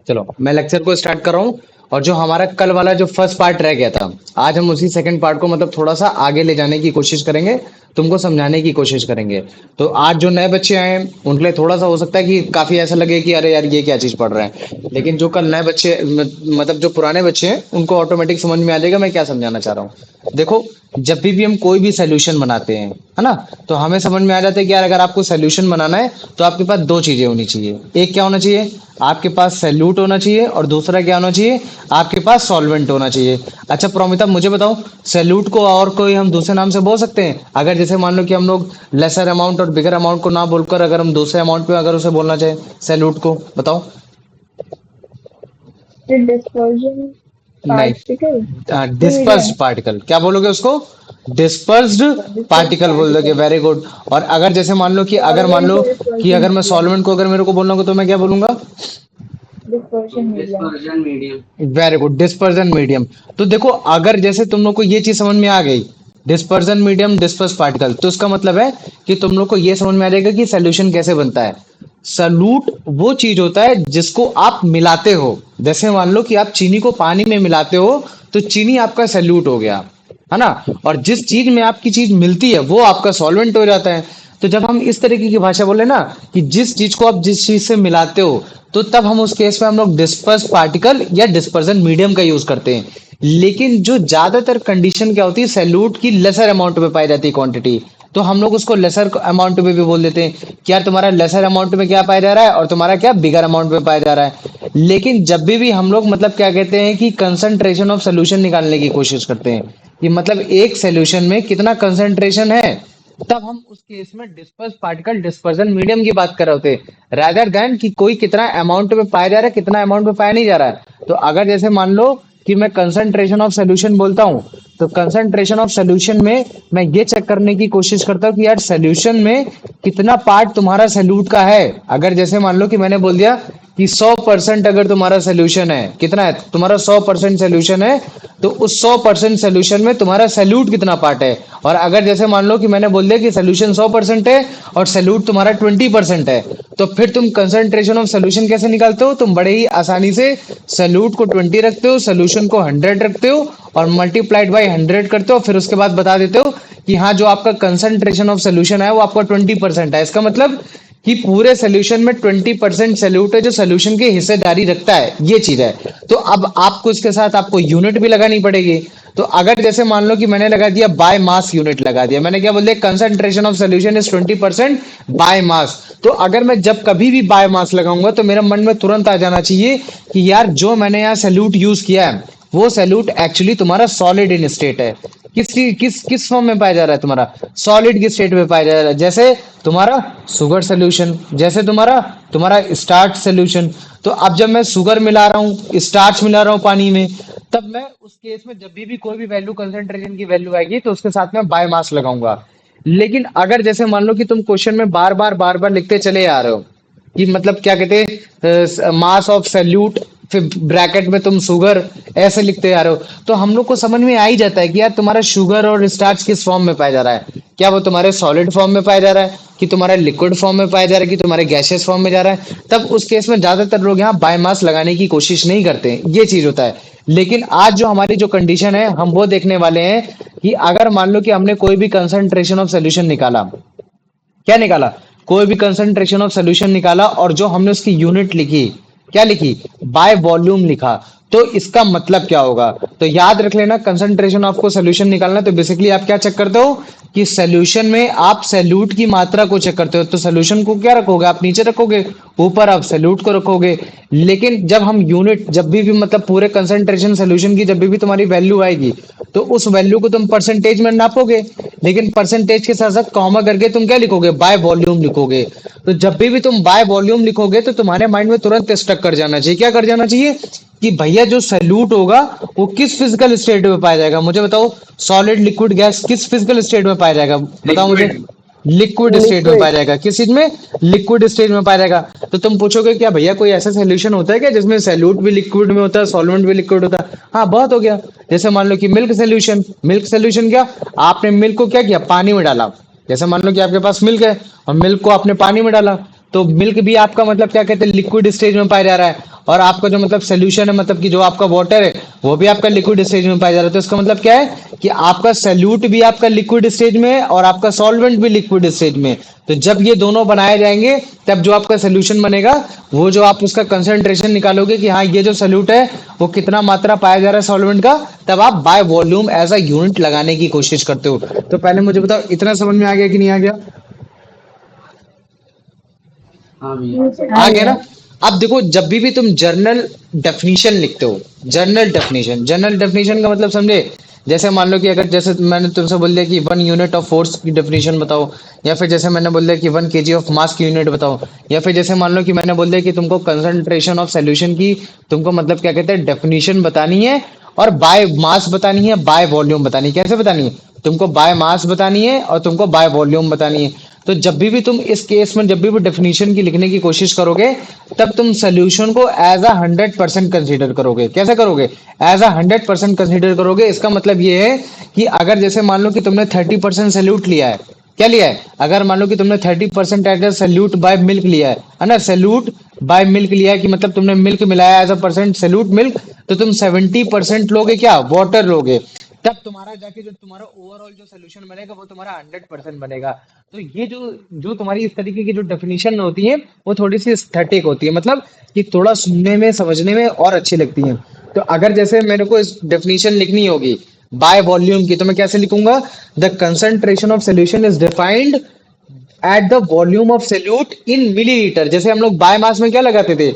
चलो मैं लेक्चर को स्टार्ट कर रहा हूँ। और जो हमारा कल वाला जो फर्स्ट पार्ट रह गया था, आज हम उसी सेकंड पार्ट को मतलब थोड़ा सा आगे ले जाने की कोशिश करेंगे, तुमको समझाने की कोशिश करेंगे। तो आज जो नए बच्चे आए हैं उनके लिए थोड़ा सा हो सकता है कि काफी ऐसा लगे कि अरे यार ये क्या चीज पढ़ रहे हैं, लेकिन जो कल नए बच्चे मतलब जो पुराने बच्चे हैं उनको ऑटोमेटिक समझ में आ जाएगा मैं क्या समझाना चाह रहा हूँ। देखो, जब भी हम कोई भी सोल्यूशन बनाते हैं, है ना, तो हमें समझ में आ जाता है कि यार अगर आपको सोल्यूशन बनाना है तो आपके पास दो चीजें होनी चाहिए। एक क्या होना चाहिए, आपके पास सैल्यूट होना चाहिए, और दूसरा क्या होना चाहिए, आपके पास सॉल्वेंट होना चाहिए। अच्छा प्रोमिता, मुझे बताओ, सैल्यूट को और कोई हम दूसरे नाम से बोल सकते हैं? अगर जैसे मान लो कि हम लोग लेसर अमाउंट और बिगर अमाउंट को ना बोलकर अगर हम दूसरे अमाउंट पे अगर उसे बोलना चाहे सैल्यूट को, बताओ। The dispersion नहीं, particle, the dispersed medium, particle क्या बोलोगे उसको? डिस्पर्स्ड dispersed पार्टिकल बोल दोगे, particle, वेरी गुड। और अगर जैसे मान लो कि अगर मान solvent लो को कि dispersion अगर मैं medium, सॉल्वेंट को अगर मेरे को बोलना होगा तो मैं क्या बोलूंगा? dispersion medium. Very good, dispersion medium. तो देखो, अगर जैसे तुम लोग को ये चीज समझ में आ गई, डिस्पर्जन मीडियम, डिस्पर्स पार्टिकल, तो इसका मतलब है कि तुम लोग को ये समझ में आ जाएगा कि सोल्यूशन कैसे बनता है। सलूट वो चीज होता है जिसको आप मिलाते हो। जैसे मान लो कि आप चीनी को पानी में मिलाते हो, तो चीनी आपका सल्यूट हो गया, है ना। और जिस चीज में आपकी चीज मिलती है वो आपका सॉल्वेंट हो जाता है। तो जब हम इस तरीके की भाषा बोले ना कि जिस चीज को आप जिस चीज से मिलाते हो, तो तब हम उस केस में हम लोग डिस्पर्स पार्टिकल या डिस्पर्जन मीडियम का यूज करते हैं। लेकिन जो ज्यादातर कंडीशन क्या होती है, सैल्यूट की लेसर अमाउंट में पाई जाती है क्वांटिटी, तो हम लोग उसको लेसर अमाउंट में भी बोल देते हैं कि यार तुम्हारा लेसर अमाउंट में क्या पाया जा रहा है और तुम्हारा क्या बिगर अमाउंट में पाया जा रहा है। लेकिन जब भी हम लोग मतलब क्या कहते हैं कि कंसंट्रेशन ऑफ सोल्यूशन निकालने की कोशिश करते हैं कि मतलब एक सोल्यूशन में कितना कंसंट्रेशन है, तब हम उस केस में डिस्पर्स पार्टिकल डिस्पर्जन मीडियम की बात कर रहे होते हैं, रादर देन कि कोई कितना अमाउंट में पाया जा रहा है कितना अमाउंट में पाया नहीं जा रहा है। तो अगर जैसे मान लो कि मैं कंसंट्रेशन ऑफ सोल्यूशन बोलता हूँ, तो कंसंट्रेशन ऑफ सोल्यूशन में मैं ये चेक करने की कोशिश करता हूँ कि यार सोल्यूशन में कितना पार्ट तुम्हारा सल्यूट का है। अगर जैसे मान लो कि मैंने बोल दिया कि 100% अगर तुम्हारा सोल्यूशन है, कितना है तुम्हारा 100% सोल्यूशन है, तो उस 100% सोल्यूशन में तुम्हारा सल्यूट कितना पार्ट है। और अगर जैसे मान लो कि मैंने बोल दिया कि सोल्यूशन 100% है और सल्यूट तुम्हारा 20% है, तो फिर तुम कंसंट्रेशन ऑफ सोल्यूशन कैसे निकालते हो? तुम बड़े ही आसानी से सल्यूट को 20 रखते हो, सोल्यूशन को 100 रखते हो और मल्टीप्लाइड बाई 100 करते हो, फिर उसके बाद बता देते हो कि हाँ जो आपका कंसंट्रेशन ऑफ सोल्यूशन है वो आपका 20% है। इसका मतलब कि पूरे सोल्यूशन में 20% सल्यूट है जो सोल्यूशन की हिस्सेदारी रखता है, ये चीज है। तो अब आपको इसके साथ आपको यूनिट भी लगानी पड़ेगी। तो अगर जैसे मान लो कि मैंने लगा दिया बाय मास यूनिट लगा दिया, मैंने क्या बोल दिया, concentration of solution is 20% by mass. तो अगर मैं जब कभी भी बाय मास लगाऊंगा तो मेरे मन में तुरंत आ जाना चाहिए कि यार जो मैंने यहाँ सल्यूट यूज किया है वो सल्यूट एक्चुअली तुम्हारा सॉलिड इन स्टेट है। किस फॉर्म में पाया जा रहा है? तुम्हारा सॉलिड की स्टेट में पाया जा रहा है। जैसे तुम्हारा शुगर सोल्यूशन, जैसे तुम्हारा तुम्हारा स्टार्च सोल्यूशन। तो अब जब मैं शुगर मिला रहा हूँ, स्टार्च मिला रहा हूँ पानी में, तब मैं उस केस में जब भी कोई भी वैल्यू कंसंट्रेशन की वैल्यू आएगी तो उसके साथ में बायोमास लगाऊंगा। लेकिन अगर जैसे मान लो कि तुम क्वेश्चन में बार बार लिखते चले आ रहे हो कि मतलब क्या कहते हैं मास ऑफ सैल्यूट, फिर ब्रैकेट में तुम शुगर ऐसे लिखते आ रहे हो, तो हम लोग को समझ में आ ही जाता है कि यार तुम्हारा शुगर और स्टार्च किस फॉर्म में पाया जा रहा है। क्या वो तुम्हारे सॉलिड फॉर्म में पाया जा रहा है, कि तुम्हारा लिक्विड फॉर्म में पाया जा रहा है, कि तुम्हारे गैसियस फॉर्म में जा रहा है। तब उस केस में ज्यादातर लोग यहाँ बायोमास लगाने की कोशिश नहीं करते हैं, ये चीज होता है। लेकिन आज जो हमारी जो कंडीशन है हम वो देखने वाले हैं कि अगर मान लो कि हमने कोई भी कंसंट्रेशन ऑफ सोल्यूशन निकाला, क्या निकाला, कोई भी कंसंट्रेशन ऑफ सोल्यूशन निकाला, और जो हमने उसकी यूनिट लिखी, क्या लिखी, बाय वॉल्यूम लिखा, तो इसका मतलब क्या होगा? तो याद रख लेना, कंसंट्रेशन ऑफ को सोल्यूशन निकालना तो बेसिकली आप क्या चेक करते हो कि सोल्यूशन में आप सैल्यूट की मात्रा को चेक करते हो। तो सोल्यूशन को क्या रखोगे आप? नीचे रखोगे, ऊपर आप सैल्यूट को रखोगे। लेकिन जब हम यूनिट जब भी मतलब पूरे कंसंट्रेशन सोल्यूशन की जब भी तुम्हारी वैल्यू आएगी, तो उस वैल्यू को तुम परसेंटेज में नापोगे। लेकिन परसेंटेज के साथ साथ कॉमा करके तुम क्या लिखोगे? बाय वॉल्यूम लिखोगे। तो जब भी तुम बाय वॉल्यूम लिखोगे तो तुम्हारे माइंड में तुरंत स्टक कर जाना चाहिए, क्या कर जाना चाहिए, कि भैया जो सैल्यूट होगा वो किस फिजिकल स्टेट में पाया जाएगा। मुझे बताओ, सॉलिड लिक्विड गैस किस फिजिकल स्टेट में पाया जाएगा? बताओ मुझे। लिक्विड स्टेट में पाया Liquid, जाएगा। किस चीज में? लिक्विड स्टेट में पाया जाएगा। तो तुम पूछोगे क्या भैया कोई ऐसा सोल्यूशन होता है क्या जिसमें सैल्यूट भी लिक्विड में होता है, सॉल्वेंट भी लिक्विड होता है? हाँ, बहुत हो गया। जैसे मान लो कि मिल्क सोल्यूशन, मिल्क सोल्यूशन क्या, आपने मिल्क को क्या किया, पानी में डाला। जैसे मान लो कि आपके पास मिल्क है और मिल्क को आपने पानी में डाला, तो मिल्क भी आपका मतलब क्या कहते हैं लिक्विड स्टेज में पाया जा रहा है, और आपका जो मतलब सोल्यूशन है मतलब कि जो आपका वाटर है वो भी आपका लिक्विड स्टेज में पाया जा रहा है। तो इसका मतलब क्या है कि आपका सल्यूट भी आपका लिक्विड स्टेज में है और आपका सॉल्वेंट भी लिक्विड स्टेज में है। तो जब ये दोनों बनाए जाएंगे तब जो आपका सोल्यूशन बनेगा, वो जो आप उसका कंसंट्रेशन निकालोगे कि हाँ ये जो सल्यूट है वो कितना मात्रा पाया जा रहा है सॉल्वेंट का, तब आप by volume as a unit लगाने की कोशिश करते हो। तो पहले मुझे बताओ इतना समझ में आ गया कि नहीं आ गया? आ गया ना? अब देखो जब भी तुम जर्नल डेफिनेशन लिखते हो, जर्नल डेफिनेशन का मतलब समझे? जैसे मान लो कि अगर जैसे मैंने तुमसे बोल दिया कि 1 यूनिट ऑफ फोर्स की डेफिनेशन बताओ, या फिर जैसे मैंने बोल दिया कि 1 kg ऑफ मास की यूनिट बताओ, या फिर जैसे मान लो कि मैंने बोल दिया कि तुमको कंसंट्रेशन ऑफ सोल्यूशन की तुमको मतलब क्या कहते हैं डेफिनेशन बतानी है, और बाय मास बतानी है, बाय वॉल्यूम बतानी है। कैसे बतानी है? तुमको बाय मास बतानी है और तुमको बाय वॉल्यूम बतानी है। तो जब भी तुम इस केस में जब भी डेफिनेशन की लिखने की कोशिश करोगे, तब तुम सोल्यूशन को एज अ 100% कंसीडर करोगे। कैसे करोगे? एज अ 100% कंसीडर करोगे। इसका मतलब ये है कि अगर जैसे मान लो कि तुमने 30% सल्यूट लिया है, क्या लिया है? अगर मान लो कि तुमने 30% as a solute by milk लिया है ना, सल्यूट बाय मिल्क लिया है कि मतलब तुमने मिल्क मिलाया as a percent solute milk, तो तुम 70% लोगे क्या? वाटर लोगे। तब तुम्हारा जाके जो तुम्हारा ओवरऑल जो सोल्यूशन बनेगा वो तुम्हारा 100% बनेगा। तो ये जो जो तुम्हारी इस तरीके की जो डेफिनेशन होती है वो थोड़ी सी एस्थेटिक होती है, मतलब कि थोड़ा सुनने में समझने में और अच्छी लगती है। तो अगर जैसे मेरे को इस डेफिनेशन लिखनी होगी बाय वॉल्यूम की, तो मैं कैसे लिखूंगा? The concentration of solution is defined at the volume of solute in millilitre. जैसे हम लोग बाय मास में क्या लगाते थे?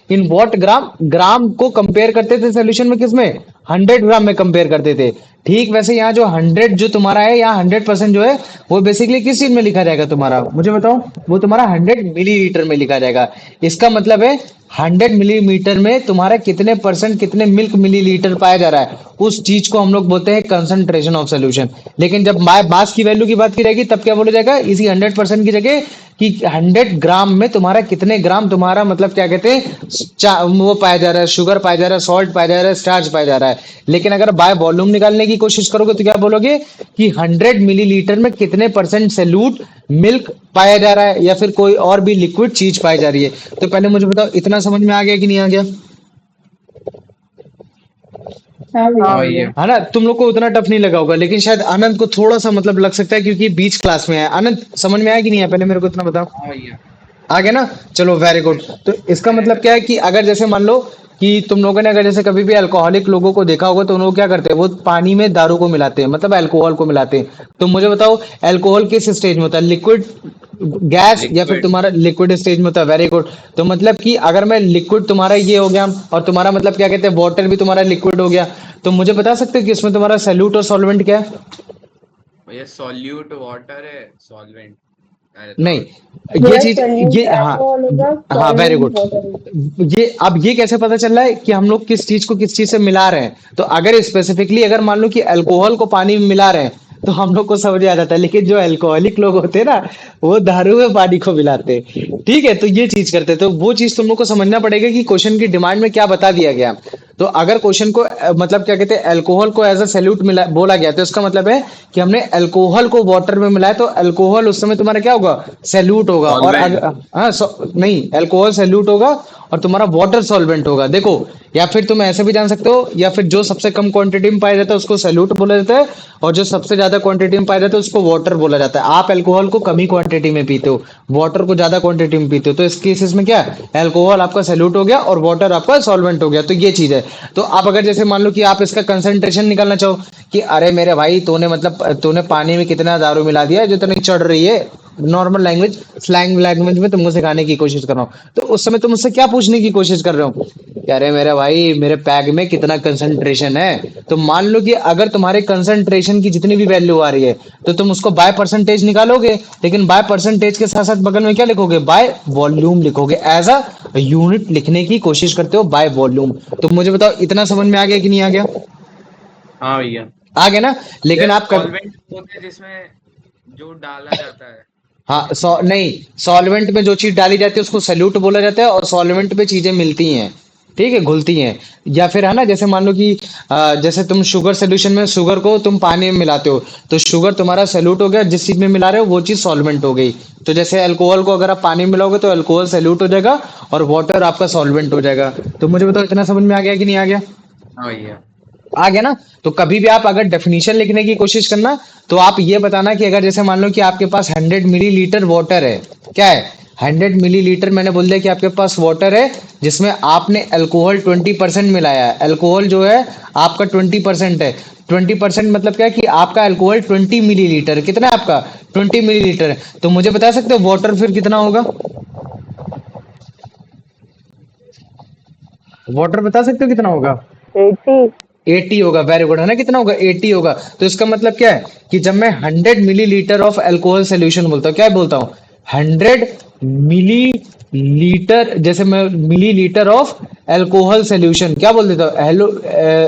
इन वॉट ग्राम, ग्राम को कंपेयर करते थे सोल्यूशन में, किसमें? 100 ग्राम में कंपेयर करते थे। ठीक वैसे यहाँ जो 100 जो तुम्हारा है, यहाँ 100% जो है वो बेसिकली किस चीज में लिखा जाएगा तुम्हारा, मुझे बताओ? वो तुम्हारा 100 मिलीलीटर में लिखा जाएगा। इसका मतलब है 100 मिलीमीटर में तुम्हारा कितने परसेंट कितने मिल्क मिलीलीटर पाया जा रहा है, उस चीज को हम लोग बोलते हैं कंसंट्रेशन ऑफ सोल्यूशन। लेकिन जब मास की वैल्यू की बात की जाएगी तब क्या बोला जाएगा? इसी 100% की जगह कि 100 ग्राम में तुम्हारा कितने ग्राम तुम्हारा मतलब क्या कहते हैं वो पाया जा रहा है, शुगर पाया जा रहा है, सॉल्ट पाया जा रहा है, स्टार्च पाया जा रहा है। लेकिन अगर बाय वॉल्यूम निकालने की कोशिश करोगे तो क्या बोलोगे कि 100 मिलीलीटर में कितने परसेंट सैल्यूट मिल्क पाया जा रहा है, या फिर कोई और भी लिक्विड चीज पाई जा रही है। तो पहले मुझे बताओ इतना समझ में आ गया कि नहीं आ गया? हाँ हाँ भैया। भैया। है ना? तुम लोग को उतना टफ नहीं लगा होगा, लेकिन शायद आनंद को थोड़ा सा मतलब लग सकता है क्योंकि बीच क्लास में है। आनंद समझ में आया कि नहीं है? पहले मेरे को इतना बताओ। हाँ भैया। आ गया ना? चलो वेरी गुड। तो इसका मतलब क्या है कि अगर जैसे मान लो कि तुम लोगों ने अगर जैसे कभी भी अल्कोहलिक लोगों को देखा होगा, तो उन लोग क्या करते हैं? वो पानी में दारू को मिलाते हैं, मतलब अल्कोहल को मिलाते हैं। तो मुझे बताओ अल्कोहल किस स्टेज में होता है? लिक्विड, गैस, या फिर लिक्विड। तुम्हारा लिक्विड स्टेज में होता है? Very good. तो मतलब कि अगर मैं लिक्विड तुम्हारा ये हो गया और तुम्हारा मतलब क्या कहते हैं वाटर भी तुम्हारा लिक्विड हो गया, तो मुझे बता सकते हो कि इसमें तुम्हारा सैल्यूट और सॉल्वेंट क्या है? भैया सॉल्यूट वाटर है, सॉल्वेंट नहीं, एल्कोहल। ये भैया चीज, सॉल्यूट ये हाँ, अल्कोहल होगा, हाँ वेरी सॉल्वेंट गुड। वाटर होगा। ये अब ये कैसे पता चल रहा है कि हम लोग किस चीज को किस चीज से मिला रहे हैं? तो अगर स्पेसिफिकली अगर मान लो कि अल्कोहल को पानी में मिला रहे हैं तो हम लोग को समझ आ जाता है, लेकिन जो अल्कोहलिक लोग होते हैं ना, वो दारू में पानी को मिलाते हैं। ठीक है, तो ये चीज करते हैं। तो वो चीज तुम लोग को समझना पड़ेगा कि क्वेश्चन की डिमांड में क्या बता दिया गया। तो अगर क्वेश्चन को मतलब क्या कहते हैं अल्कोहल को एज अ सैल्यूट मिला बोला गया, तो इसका मतलब है कि हमने अल्कोहल को वाटर में मिलाया, तो अल्कोहल उस समय तुम्हारा क्या होगा? सैल्यूट होगा। और सॉल्वेंट। हाँ नहीं, अल्कोहल सैल्यूट होगा और तुम्हारा वाटर सॉल्वेंट होगा। देखो, या फिर तुम ऐसे भी जान सकते हो, या फिर जो सबसे कम क्वांटिटी में पाया जाता है उसको सैल्यूट बोला जाता है, और जो सबसे ज्यादा क्वांटिटी में पाया जाता है उसको वाटर बोला जाता है। आप अल्कोहल को कम ही क्वांटिटी में पीते हो, वाटर को ज्यादा क्वांटिटी में पीते हो। तो इस केसेस में क्या है? अल्कोहल आपका सैल्यूट हो गया और वाटर आपका सॉल्वेंट हो गया। तो ये चीज है। तो आप अगर जैसे मान लो कि आप इसका कंसंट्रेशन निकालना चाहो कि अरे मेरे भाई तूने मतलब तूने पानी में कितना दारू मिला दिया जो इतनी चढ़ रही है, नॉर्मल लैंग्वेज स्लैंग लैंग्वेज में तुमको सिखाने की कोशिश कर रहा हूँ, तो उस समय तुम मुझसे क्या पूछने की कोशिश कर रहे हो कि अरे मेरे भाई मेरे पैग में कितना कंसंट्रेशन है? तो मान लो कि अगर तुम्हारे कंसंट्रेशन की जितनी भी वैल्यू आ रही है तो तुम उसको बाय परसेंटेज निकालोगे, लेकिन बाय परसेंटेज के साथ साथ बगल में क्या लिखोगे? बाय वॉल्यूम लिखोगे। एज अ यूनिट लिखने की कोशिश करते हो बाय वॉल्यूम। तो मुझे बताओ इतना समझ में आ गया कि नहीं आ गया? हाँ भैया। आ गया ना? ये लेकिन आप कर, सॉल्वेंट होते हैं जिसमें जो डाला जाता है हाँ लिक्विड। नहीं, सॉल्वेंट में जो चीज डाली जाती है उसको सल्यूट बोला जाता है, और सॉल्वेंट में चीजें मिलती हैं। ठीक है, घुलती हैं। या फिर है ना, जैसे मान लो कि जैसे तुम शुगर सोल्यूशन में शुगर को तुम पानी में मिलाते हो, तो शुगर तुम्हारा सैल्यूट हो गया, जिस चीज में मिला रहे हो वो चीज सॉल्वेंट हो गई। तो जैसे अल्कोहल को अगर आप पानी में मिलाओगे तो अल्कोहल सैल्यूट हो जाएगा और वाटर आपका सॉल्वेंट हो जाएगा। तो मुझे बताओ इतना समझ में आ गया कि नहीं आ गया? हाँ भैया। आ गया ना? तो कभी भी आप अगर डेफिनेशन लिखने की कोशिश करना, तो आप ये बताना कि अगर जैसे मान लो कि आपके पास 100 मिलीलीटर वाटर है, क्या है, 100 मिलीलीटर, मैंने बोल दिया कि आपके पास वाटर है जिसमें आपने अल्कोहल 20% मिलाया है। अल्कोहल जो है आपका 20% है। 20% मतलब क्या है कि आपका अल्कोहल 20 मिलीलीटर, कितना है आपका? 20 मिलीलीटर है। तो मुझे बता सकते हो वाटर फिर कितना होगा? वाटर बता सकते हो कितना होगा? 80। 80 होगा। वेरी गुड, है ना? कितना होगा? 80 होगा। तो इसका मतलब क्या है कि जब मैं 100 मिलीलीटर ऑफ अल्कोहल सोल्यूशन बोलता हूँ, क्या बोलता हूँ? 100 मिलीलीटर, जैसे मैं मिलीलीटर ऑफ अल्कोहल सोल्यूशन क्या बोल देता हूँ? हेलो,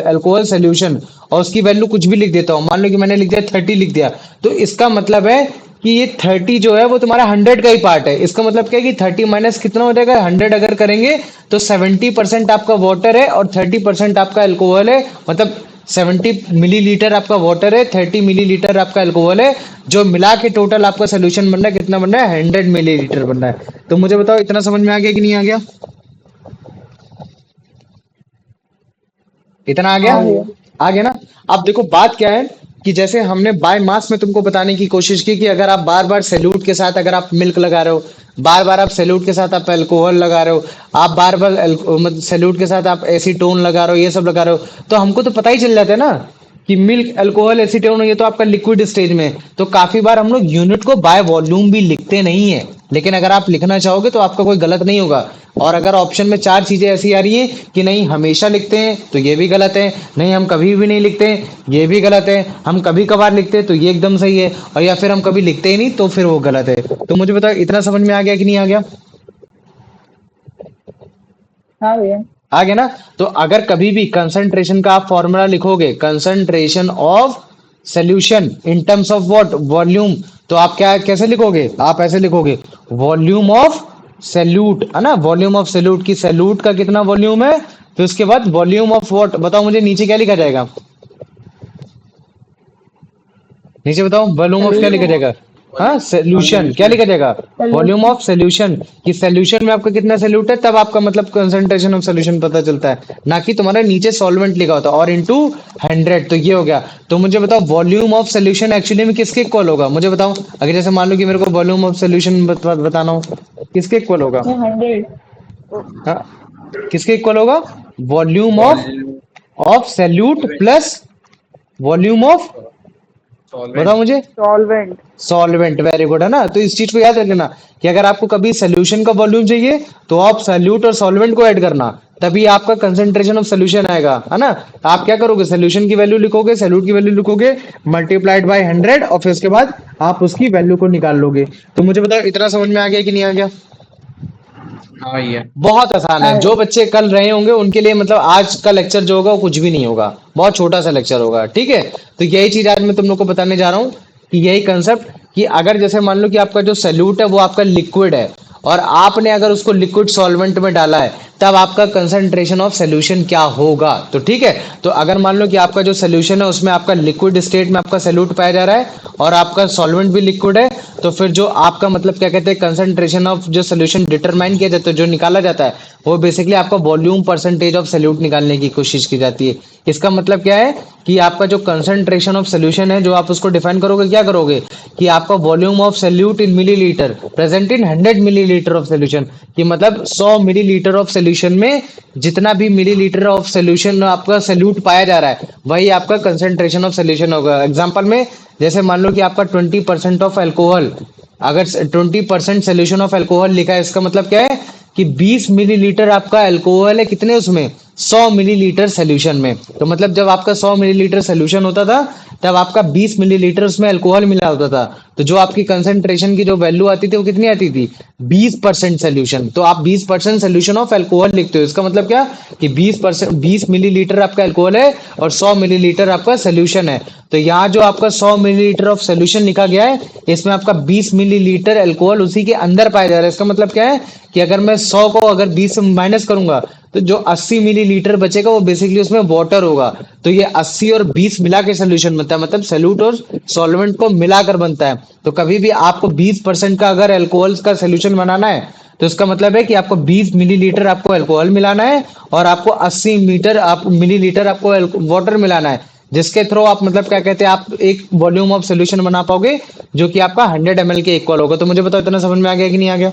अल्कोहल सोल्यूशन, और उसकी वैल्यू कुछ भी लिख देता हूँ। मान लो कि मैंने लिख दिया 30 लिख दिया, तो इसका मतलब है कि ये 30 जो है वो तुम्हारा 100 का ही पार्ट है। इसका मतलब क्या है कि 30 माइनस कितना हो जाएगा? 100 अगर करेंगे तो 70% आपका वाटर है और 30% आपका अल्कोहल है। मतलब 70 मिलीलीटर आपका वाटर है, 30 मिलीलीटर आपका अल्कोहल है, जो मिला के टोटल आपका सोल्यूशन बन रहा है, कितना बन रहा है? 100 मिलीलीटर बन रहा है। तो मुझे बताओ इतना समझ में आ गया कि नहीं आ गया? इतना आ गया? हाँ भैया। आ गया ना? अब देखो बात क्या है कि जैसे हमने बाय मास में तुमको बताने की कोशिश की कि अगर आप बार बार सैल्यूट के साथ अगर आप मिल्क लगा रहे हो, बार बार आप सैल्यूट के साथ आप अल्कोहल लगा रहे हो, आप बार बार मतलब सैल्यूट के साथ आप एसीटोन लगा रहे हो, ये सब लगा रहे हो, तो हमको तो पता ही चल जाता है ना कि मिल्क, अल्कोहल, एसीटोन, ये तो आपका लिक्विड स्टेज में है। तो काफी बार हम लोग यूनिट को बाय वॉल्यूम भी लिखते नहीं है, लेकिन अगर आप लिखना चाहोगे तो आपका कोई गलत नहीं होगा। और अगर ऑप्शन में चार चीजें ऐसी आ रही है कि नहीं हमेशा लिखते हैं, तो ये भी गलत है। नहीं हम कभी भी नहीं लिखते हैं, ये भी गलत है। हम कभी कभार लिखते हैं, तो ये एकदम सही है। और या फिर हम कभी लिखते ही नहीं, तो फिर वो गलत है। तो मुझे बताओ इतना समझ में आ गया कि नहीं आ गया? हाँ भैया। आ गया ना? तो अगर कभी भी कंसंट्रेशन का आप फॉर्मूला लिखोगे, concentration of solution in terms of what? Volume, तो आप क्या कैसे लिखोगे? आप ऐसे लिखोगे, वॉल्यूम ऑफ सैल्यूट, है ना? वॉल्यूम ऑफ सैल्यूट की सैल्यूट का कितना वॉल्यूम है, फिर उसके बाद वॉल्यूम ऑफ व्हाट? बताओ मुझे नीचे क्या लिखा जाएगा? नीचे बताओ वॉल्यूम ऑफ क्या लिखा सोल्यूशन। जाएगा? हाँ, सोल्यूशन क्या लिखा जाएगा? Volume solution. ऑफ सोल्यूशन कि सोल्यूशन में आपका कितना सोल्यूट है, तब आपका मतलब कंसंट्रेशन ऑफ सोल्यूशन पता चलता है, ना कि तुम्हारा नीचे सॉल्वेंट लिखा होता है और इनटू 100। तो ये हो गया। तो मुझे बताओ वॉल्यूम ऑफ सोल्यूशन एक्चुअली में किसके इक्वल होगा? मुझे बताओ। अगर जैसे मान लो कि मेरे को वॉल्यूम ऑफ सोल्यूशन बताना हो, किसके इक्वल होगा? 100। हाँ, किसके इक्वल होगा? Volume of volume salute plus volume of, solvent. बताओ मुझे। सॉल्वेंट। सॉल्वेंट, वेरी गुड, है ना? तो इस चीज को याद रखना कि अगर आपको कभी सोल्यूशन का वॉल्यूम चाहिए, तो आप सॉल्यूट और सॉल्वेंट को ऐड करना, तभी आपका कंसंट्रेशन ऑफ सोल्यूशन आएगा, है ना? आप क्या करोगे? सोल्यूशन की वैल्यू लिखोगे, सॉल्यूट की वैल्यू लिखोगे, मल्टीप्लाइड बाय 100, और फिर उसके बाद आप उसकी वैल्यू को निकाल लोगे। तो मुझे बताओ इतना समझ में आ गया कि नहीं आ गया? हाँ भैया। बहुत आसान हाँ है। जो भैया। बच्चे कल रहे होंगे उनके लिए मतलब आज का लेक्चर जो होगा वो कुछ भी नहीं होगा, बहुत छोटा सा लेक्चर होगा, ठीक है? तो यही चीज आज मैं तुम लोग को बताने जा रहा हूँ कि यही कंसेप्ट कि अगर जैसे मान लो कि आपका जो सैल्यूट है वो आपका लिक्विड है, और आपने अगर उसको लिक्विड सॉल्वेंट में डाला है, तब आपका कंसंट्रेशन ऑफ सोल्यूशन क्या होगा? तो ठीक है, तो अगर मान लो कि आपका जो सोल्यूशन है उसमें आपका लिक्विड स्टेट में आपका सैल्यूट पाया जा रहा है और आपका सॉल्वेंट भी लिक्विड है, तो फिर जो आपका मतलब क्या कहते हैं कंसंट्रेशन ऑफ जो सोल्यूशन डिटरमाइन किया जाता है, जो निकाला जाता है, वो बेसिकली आपका वॉल्यूम परसेंटेज ऑफ सैल्यूट निकालने की कोशिश की जाती है। इसका मतलब क्या है कि आपका जो कंसंट्रेशन ऑफ सोल्यूशन है, जो आप उसको डिफाइन करोगे, क्या करोगे कि आपका volume of salute in millilitre present in 100 millilitre of solution, कि मतलब 100 मिलीलीटर ऑफ सोल्यूशन में जितना भी मिलीलीटर ऑफ सोल्यूशन आपका सैल्यूट पाया जा रहा है, वही आपका कंसंट्रेशन ऑफ सोल्यूशन होगा। एग्जांपल में जैसे मान लो कि आपका 20% ऑफ अल्कोहल, अगर 20% सोल्यूशन ऑफ अल्कोहल लिखा है, इसका मतलब क्या है कि 20 मिलीलीटर आपका अल्कोहल है, कितने उसमें? 100 मिलीलीटर सोल्यूशन में। तो मतलब जब आपका 100 मिलीलीटर सोल्यूशन होता था, तब आपका 20 मिलीलीटर उसमें अल्कोहल मिला होता था। तो जो आपकी कंसंट्रेशन की जो वैल्यू आती थी वो कितनी आती थी? 20% सोल्यूशन। तो आप 20% सोल्यूशन ऑफ अल्कोहल लिखते हो, इसका मतलब क्या कि 20% 20 मिलीलीटर आपका अल्कोहल है और 100 मिलीलीटर आपका सोल्यूशन है। तो यहाँ जो आपका 100 मिलीलीटर ऑफ सोल्यूशन लिखा गया है, इसमें आपका 20 मिलीलीटर अल्कोहल उसी के अंदर पाया जा रहा है। इसका मतलब क्या है कि अगर मैं 100 को अगर 20 से माइनस करूंगा तो जो 80 मिलीलीटर बचेगा वो बेसिकली उसमें वाटर होगा। तो ये 80 और 20 मिला के सोल्यूशन बनता है, मतलब सॉल्यूट और सॉल्वेंट को मिलाकर बनता है। तो कभी भी आपको 20% का अगर अल्कोहल का सोल्यूशन बनाना है तो इसका मतलब है कि आपको 20 मिलीलीटर आपको अल्कोहल मिलाना है और आपको 80 मीटर आप मिलीलीटर आपको वाटर मिलाना है, जिसके थ्रू आप मतलब क्या कहते हैं आप एक वॉल्यूम ऑफ सोल्यूशन बना पाओगे जो कि आपका 100 ml के इक्वल होगा। तो मुझे बताओ इतना समझ में आ गया कि नहीं आ गया?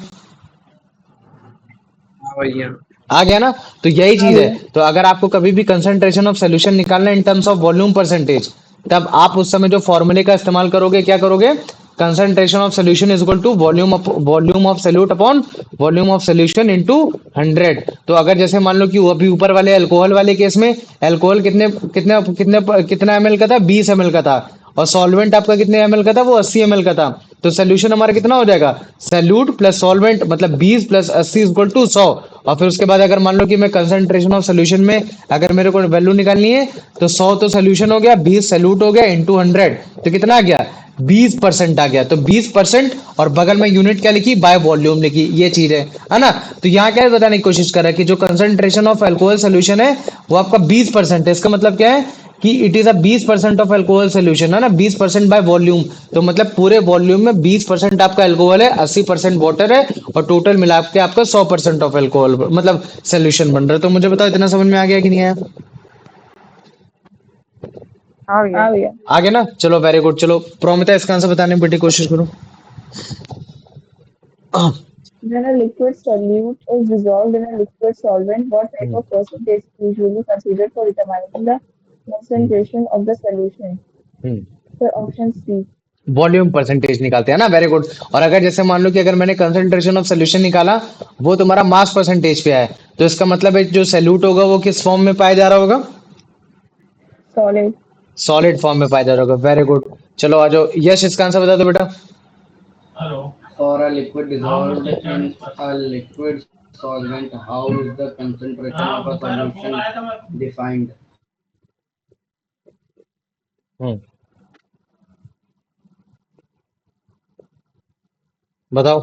हाँ भैया। आ गया ना? तो यही हाँ चीज है। भैया। तो अगर आपको कभी भी कंसंट्रेशन ऑफ सोल्यूशन निकालना है in terms of volume percentage, तब आप उस समय जो फॉर्मूले का इस्तेमाल करोगे, क्या करोगे? Concentration of solution is equal to volume of solute upon volume of solution into 100। तो अगर जैसे मान लो कि वो अभी ऊपर वाले अल्कोहल वाले केस में अल्कोहल कितने कितने कितने कितना एमएल का था? 20 एमएल का था। और सॉल्वेंट आपका कितने एमएल का था? वो 80 एमएल का था। तो सोल्यूशन हमारा कितना हो जाएगा? सैल्यूट प्लस सॉल्वेंट मतलब 20 प्लस 80 इक्वल टू 100। और फिर उसके बाद अगर मान लो कि मैं कंसंट्रेशन ऑफ सोल्यूशन में अगर मेरे को वैल्यू निकालनी है तो 100 तो सोल्यूशन हो गया, 20 सैल्यूट हो गया इंटू 100, तो कितना आ गया? 20% आ गया। तो 20% और बगल में यूनिट क्या लिखी? बाय वॉल्यूम लिखी। ये चीज है ना? तो यहाँ क्या बताने की कोशिश कर रहा है कि जो कंसंट्रेशन ऑफ अल्कोहल सोल्यूशन है वो आपका 20% है। इसका मतलब क्या है कि it is a 20% of alcohol solution, है ना? 20% बाय वॉल्यूम। तो मतलब पूरे वॉल्यूम में 20% आपका अल्कोहल है, 80% वाटर है और टोटल मिला के आपका 100% ऑफ अल्कोहल मतलब सोल्यूशन बन रहा है। तो मुझे बताओ इतना समझ में आ गया कि नहीं आया? हाँ भैया। हाँ भैया। आ गया ना? चलो वेरी गुड। चलो प्रोमिता इसका आंसर बताने की बेटी कोशिश करो। When a liquid solute is dissolved in a liquid solvent, what type of percentage is usually considered for determining the concentration of the solution? So option C. Volume percentage निकालते हैं ना? Very good. और अगर जैसे मान लो कि अगर मैंने कंसंट्रेशन ऑफ सोल्यूशन निकाला वो तुम्हारा मास परसेंटेज पे है, तो इसका मतलब है जो सैल्यूट होगा वो किस फॉर्म में पाया जा रहा होगा? Solid. सॉलिड फॉर्म में पाया जा रहा होगा। Very good. चलो आ जाओ। यश इसका आंसर बता दो बेटा। For a liquid dissolved in a liquid solvent, how is the concentration of a solution defined? हम्म बताओ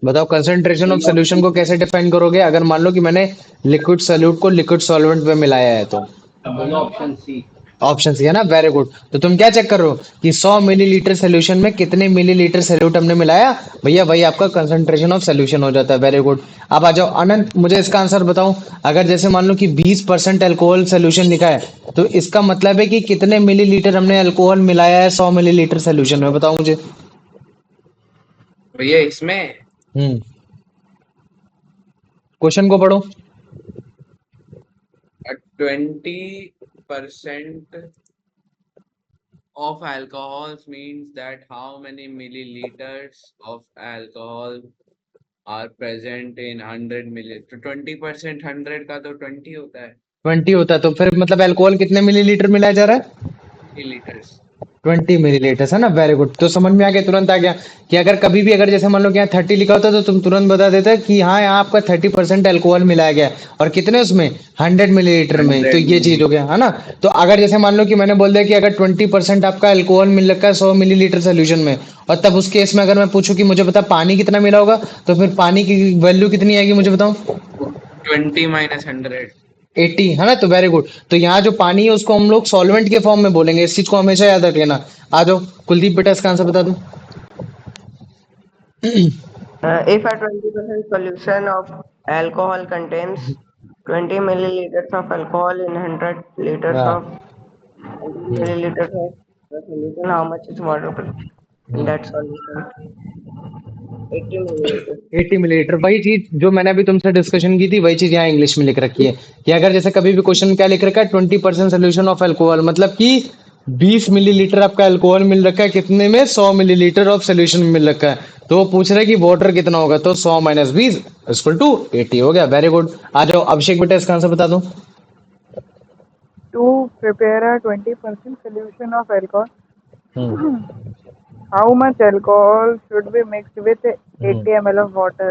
बताओ कंसंट्रेशन ऑफ बोलो सोल्यूशन को कैसे डिफाइन करोगे अगर मान लो कि मैंने लिक्विड सॉल्यूट को लिक्विड सॉल्वेंट में मिलाया है तो? बोलो ऑप्शन सी। ऑप्शन सी है ना? Very good. तो तुम क्या चेक कर रहे हो कि 100 मिलीलीटर सोल्यूशन में कितने मिलीलीटर सोल्यूट हमने मिलाया? भैया वही आपका कंसंट्रेशन ऑफ सोल्यूशन हो जाता है। Very good. अब आ जाओ अनंत, मुझे इसका आंसर बताओ। अगर जैसे मान लो कि 20% अल्कोहल सोल्यूशन लिखा है तो इसका मतलब है कि कितने मिलीलीटर हमने अल्कोहल मिलाया है 100 मिलीलीटर सोल्यूशन में? बताओ मुझे। भैया इसमें हम्म क्वेश्चन को पढ़ो। 20% of alcohols means that how many milliliters of alcohol are present in 100 milliliter. 20% 100 का तो 20 होता है 20 होता है तो फिर मतलब अल्कोहल कितने मिलीलीटर मिलाया जा रहा है? मिलीलीटर्स। 20 मिलीलीटर, है ना? Very good. तो समझ में आ गया, तुरंत आ गया कि अगर कभी भी अगर जैसे मान लो कि यहाँ 30 लिखा होता तो तुम तुरंत बता देते कि हाँ यहाँ आपका 30% अल्कोहल मिलाया गया है। और कितने उसमें? 100 मिलीलीटर में। तो 100 ये चीज हो गया, है ना? तो अगर जैसे मान लो कि मैंने बोल दिया कि अगर 20% आपका अल्कोहल मिल रखा है 100 मिलीलीटर सोल्यूशन में, और तब उस केस में अगर मैं पूछूं कि मुझे बता पानी कितना मिला होगा, तो फिर पानी की वैल्यू कितनी आएगी मुझे बताओ? 20 minus 100। 80, है ना? तो वेरी गुड। तो यहाँ जो पानी है उसको हम लोग सॉल्वेंट के फॉर्म में बोलेंगे, इस चीज को हमेशा याद रख लेना। आ जाओ कुलदीप बेटा इसका आंसर बता दो। If a 20% solution of alcohol contains 20 milliliters of alcohol in 100 liters हाँ, of 100 milliliters of the solution, how much is water in that solution? 80 milliliters. 80 millilitre. वही चीज जो मैंने अभी तुमसे डिस्कशन की थी वही चीज यहाँ इंग्लिश में लिख रखी है कि अगर जैसे कभी भी क्वेश्चन में क्या लिख रखा है 20% सोल्यूशन ऑफ अल्कोहल, मतलब कि 20 मिलीलीटर आपका अल्कोहल मिल रखा है कितने में? 100 मिलीलीटर ऑफ सोल्यूशन में मिल रखा है। तो वो पूछ रहे कि वाटर कितना होगा, तो 100 माइनस 20 इक्वल टू 80 हो गया। Very good. आ जाओ अभिषेक बेटा इसका आंसर बता दो। To prepare a 20% solution of alcohol, hmm how much alcohol should be mixed with 80 ml of water?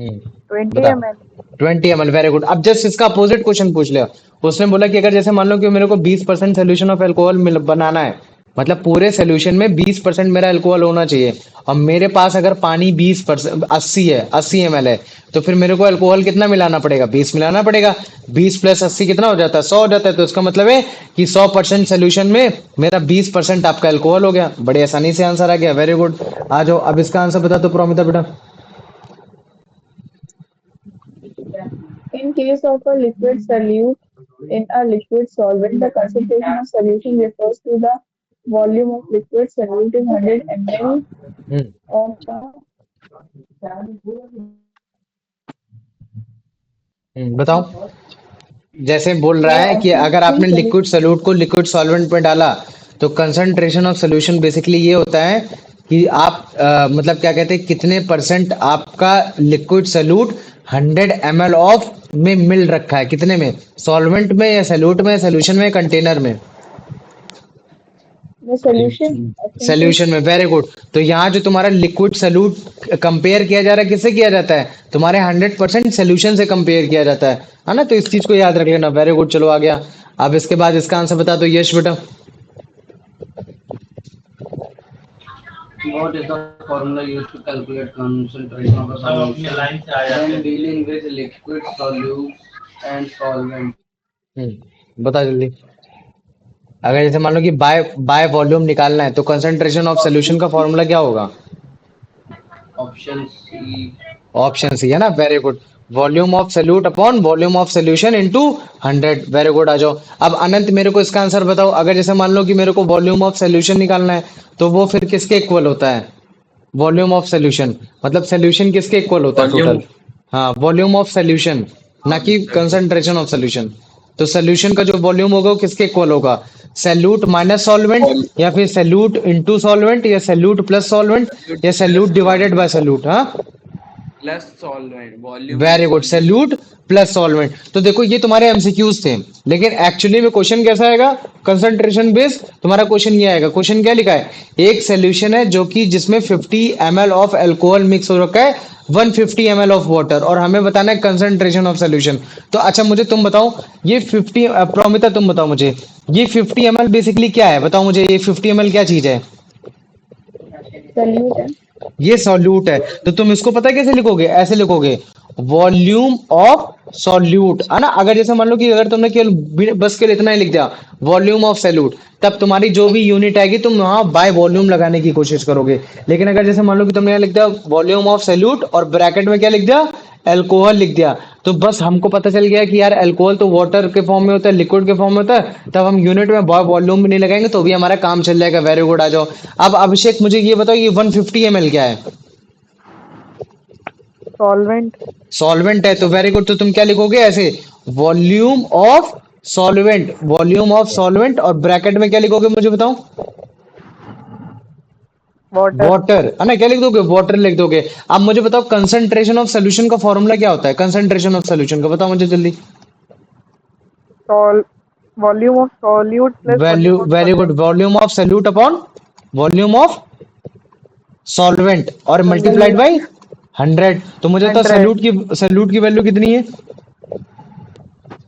20 बताओ। ml. 20 ml, very good. अब जस्ट इसका अपोजिट क्वेश्चन पूछ लिया। उसने बोला कि अगर जैसे मान लो कि मेरे को 20% सोल्यूशन ऑफ अल्कोहल बनाना है, मतलब पूरे सोल्यूशन में 20% मेरा अल्कोहल होना चाहिए, और मेरे पास अगर पानी 20% 80 है, 80 ml है, तो फिर मेरे को अल्कोहल कितना मिलाना पड़ेगा? 20 मिलाना पड़ेगा। 20 प्लस 80 कितना हो जाता है? 100 हो जाता है। तो इसका मतलब है कि 100% सोल्यूशन में मेरा 20% आपका अल्कोहल हो गया। बड़ी आसानी से आंसर आ गया, वेरी गुड। आ जाओ, अब इसका आंसर बता दो प्रोमिता बेटा। In case of a liquid solute in a liquid solvent, the concentration of solution refers to the volume of liquid solute in 100 ml hmm of बताओ। जैसे बोल रहा the है कि option अगर C आपने लिक्विड solution. सोल्यूट को liquid solvent में डाला, तो कंसंट्रेशन ऑफ सोल्यूशन बेसिकली ये होता है कि आप मतलब क्या कहते हैं, कितने परसेंट आपका लिक्विड सोल्यूट 100 ml ऑफ में मिल रखा है, कितने में? सॉल्वेंट में या सोल्यूट में, सोल्यूशन में, कंटेनर में? The solution option C. Solution में, वेरी गुड। तो यहाँ जो तुम्हारा लिक्विड सोल्यूट कंपेयर किया जा रहा है, किससे किया जाता है? तुम्हारे 100% सोल्यूशन से कंपेयर किया जाता है ना? तो इस चीज को याद रख लेना, वेरी गुड। चलो आ गया। अब इसके बाद इसका आंसर बता दो यश बेटा। What is the formula used to calculate concentration of a solution when dealing with liquid solutes and solvent? बता जल्दी। अगर जैसे मान लो कि बाय बाय वॉल्यूम निकालना है, तो कंसंट्रेशन ऑफ सोल्यूशन का फॉर्मूला क्या होगा? Option C. ऑप्शन सी है ना, very good. Volume of solute upon volume of solution into 100, very good. आ जाओ। अब अनंत मेरे को इसका आंसर बताओ। अगर जैसे मान लो कि मेरे को वॉल्यूम ऑफ सोल्यूशन निकालना है, तो वो फिर किसके इक्वल होता है? वॉल्यूम ऑफ सोल्यूशन मतलब सोल्यूशन किसके इक्वल होता है वॉल्यूम टोटल? हाँ, वॉल्यूम ऑफ सोल्यूशन, ना कि कंसंट्रेशन ऑफ सोल्यूशन। तो सोल्यूशन का जो वॉल्यूम होगा वो किसके इक्वल होगा? सैल्यूट माइनस सॉल्वेंट, या फिर सैल्यूट इनटू सॉल्वेंट, या सैल्यूट प्लस सॉल्वेंट, या सैल्यूट डिवाइडेड बाय सैल्यूट। हाँ, plus solvent, volume of very good, solution. Salute plus solvent. तो देखो ये तुम्हारे एमसीक्यूज थे, लेकिन एक्चुअली में क्वेश्चन कैसा आएगा? कंसंट्रेशन बेस्ड तुम्हारा क्वेश्चन ये आएगा। क्वेश्चन क्या लिखा है? एक सॉल्यूशन है जो कि जिसमें 50 ml ऑफ अल्कोहल मिक्स हो रखा है, 150 ml ऑफ वाटर, और हमें बताना है कंसंट्रेशन ऑफ सॉल्यूशन। तो अच्छा मुझे तुम बताओ, ये 50 प्रोमिता तुम बताओ मुझे, ये 50 ml बेसिकली क्या है? बताओ मुझे, ये 50 ml क्या चीज है? Solute है. ये सॉल्यूट है। तो तुम इसको पता है कैसे लिखोगे? ऐसे लिखोगे, वॉल्यूम ऑफ सॉल्यूट, है ना? अगर जैसे मान लो कि अगर तुमने केवल बस के लिए इतना ही लिख दिया, वॉल्यूम ऑफ सॉल्यूट, तब तुम्हारी जो भी यूनिट आएगी तुम वहां बाय वॉल्यूम लगाने की कोशिश करोगे। लेकिन अगर जैसे मान लो कि तुमने यहाँ लिख दिया वॉल्यूम ऑफ सॉल्यूट, और ब्रैकेट में क्या लिख दिया? अल्कोहल लिख दिया, तो बस हमको पता चल गया कि यार अल्कोहल तो वाटर के फॉर्म में होता है, लिक्विड के फॉर्म में होता है, तब हम यूनिट में वॉल्यूम भी नहीं लगाएंगे, तो भी हमारा काम चल जाएगा। Very good. आ जाओ। अब अभिषेक मुझे ये बताओ, ये 150 ml क्या है? Solvent. सॉल्वेंट है। तो वेरी गुड। तो तुम क्या लिखोगे? ऐसे, volume of solvent, volume of solvent, और ब्रैकेट में क्या लिखोगे मुझे बताओ? Water. वाटर, है ना? क्या लिख दोगे? वाटर लिख दोगे। अब मुझे बताओ कंसंट्रेशन ऑफ सोल्यूशन का फॉर्मूला क्या होता है? कंसंट्रेशन ऑफ सोल्यूशन का बताओ मुझे जल्दी। Volume of solute plus value, volume of very good. solvent. Volume of solute upon volume of solvent, और मल्टीप्लाइड बाई 100। तो मुझे बताओ 100. सल्यूट की वैल्यू कितनी है?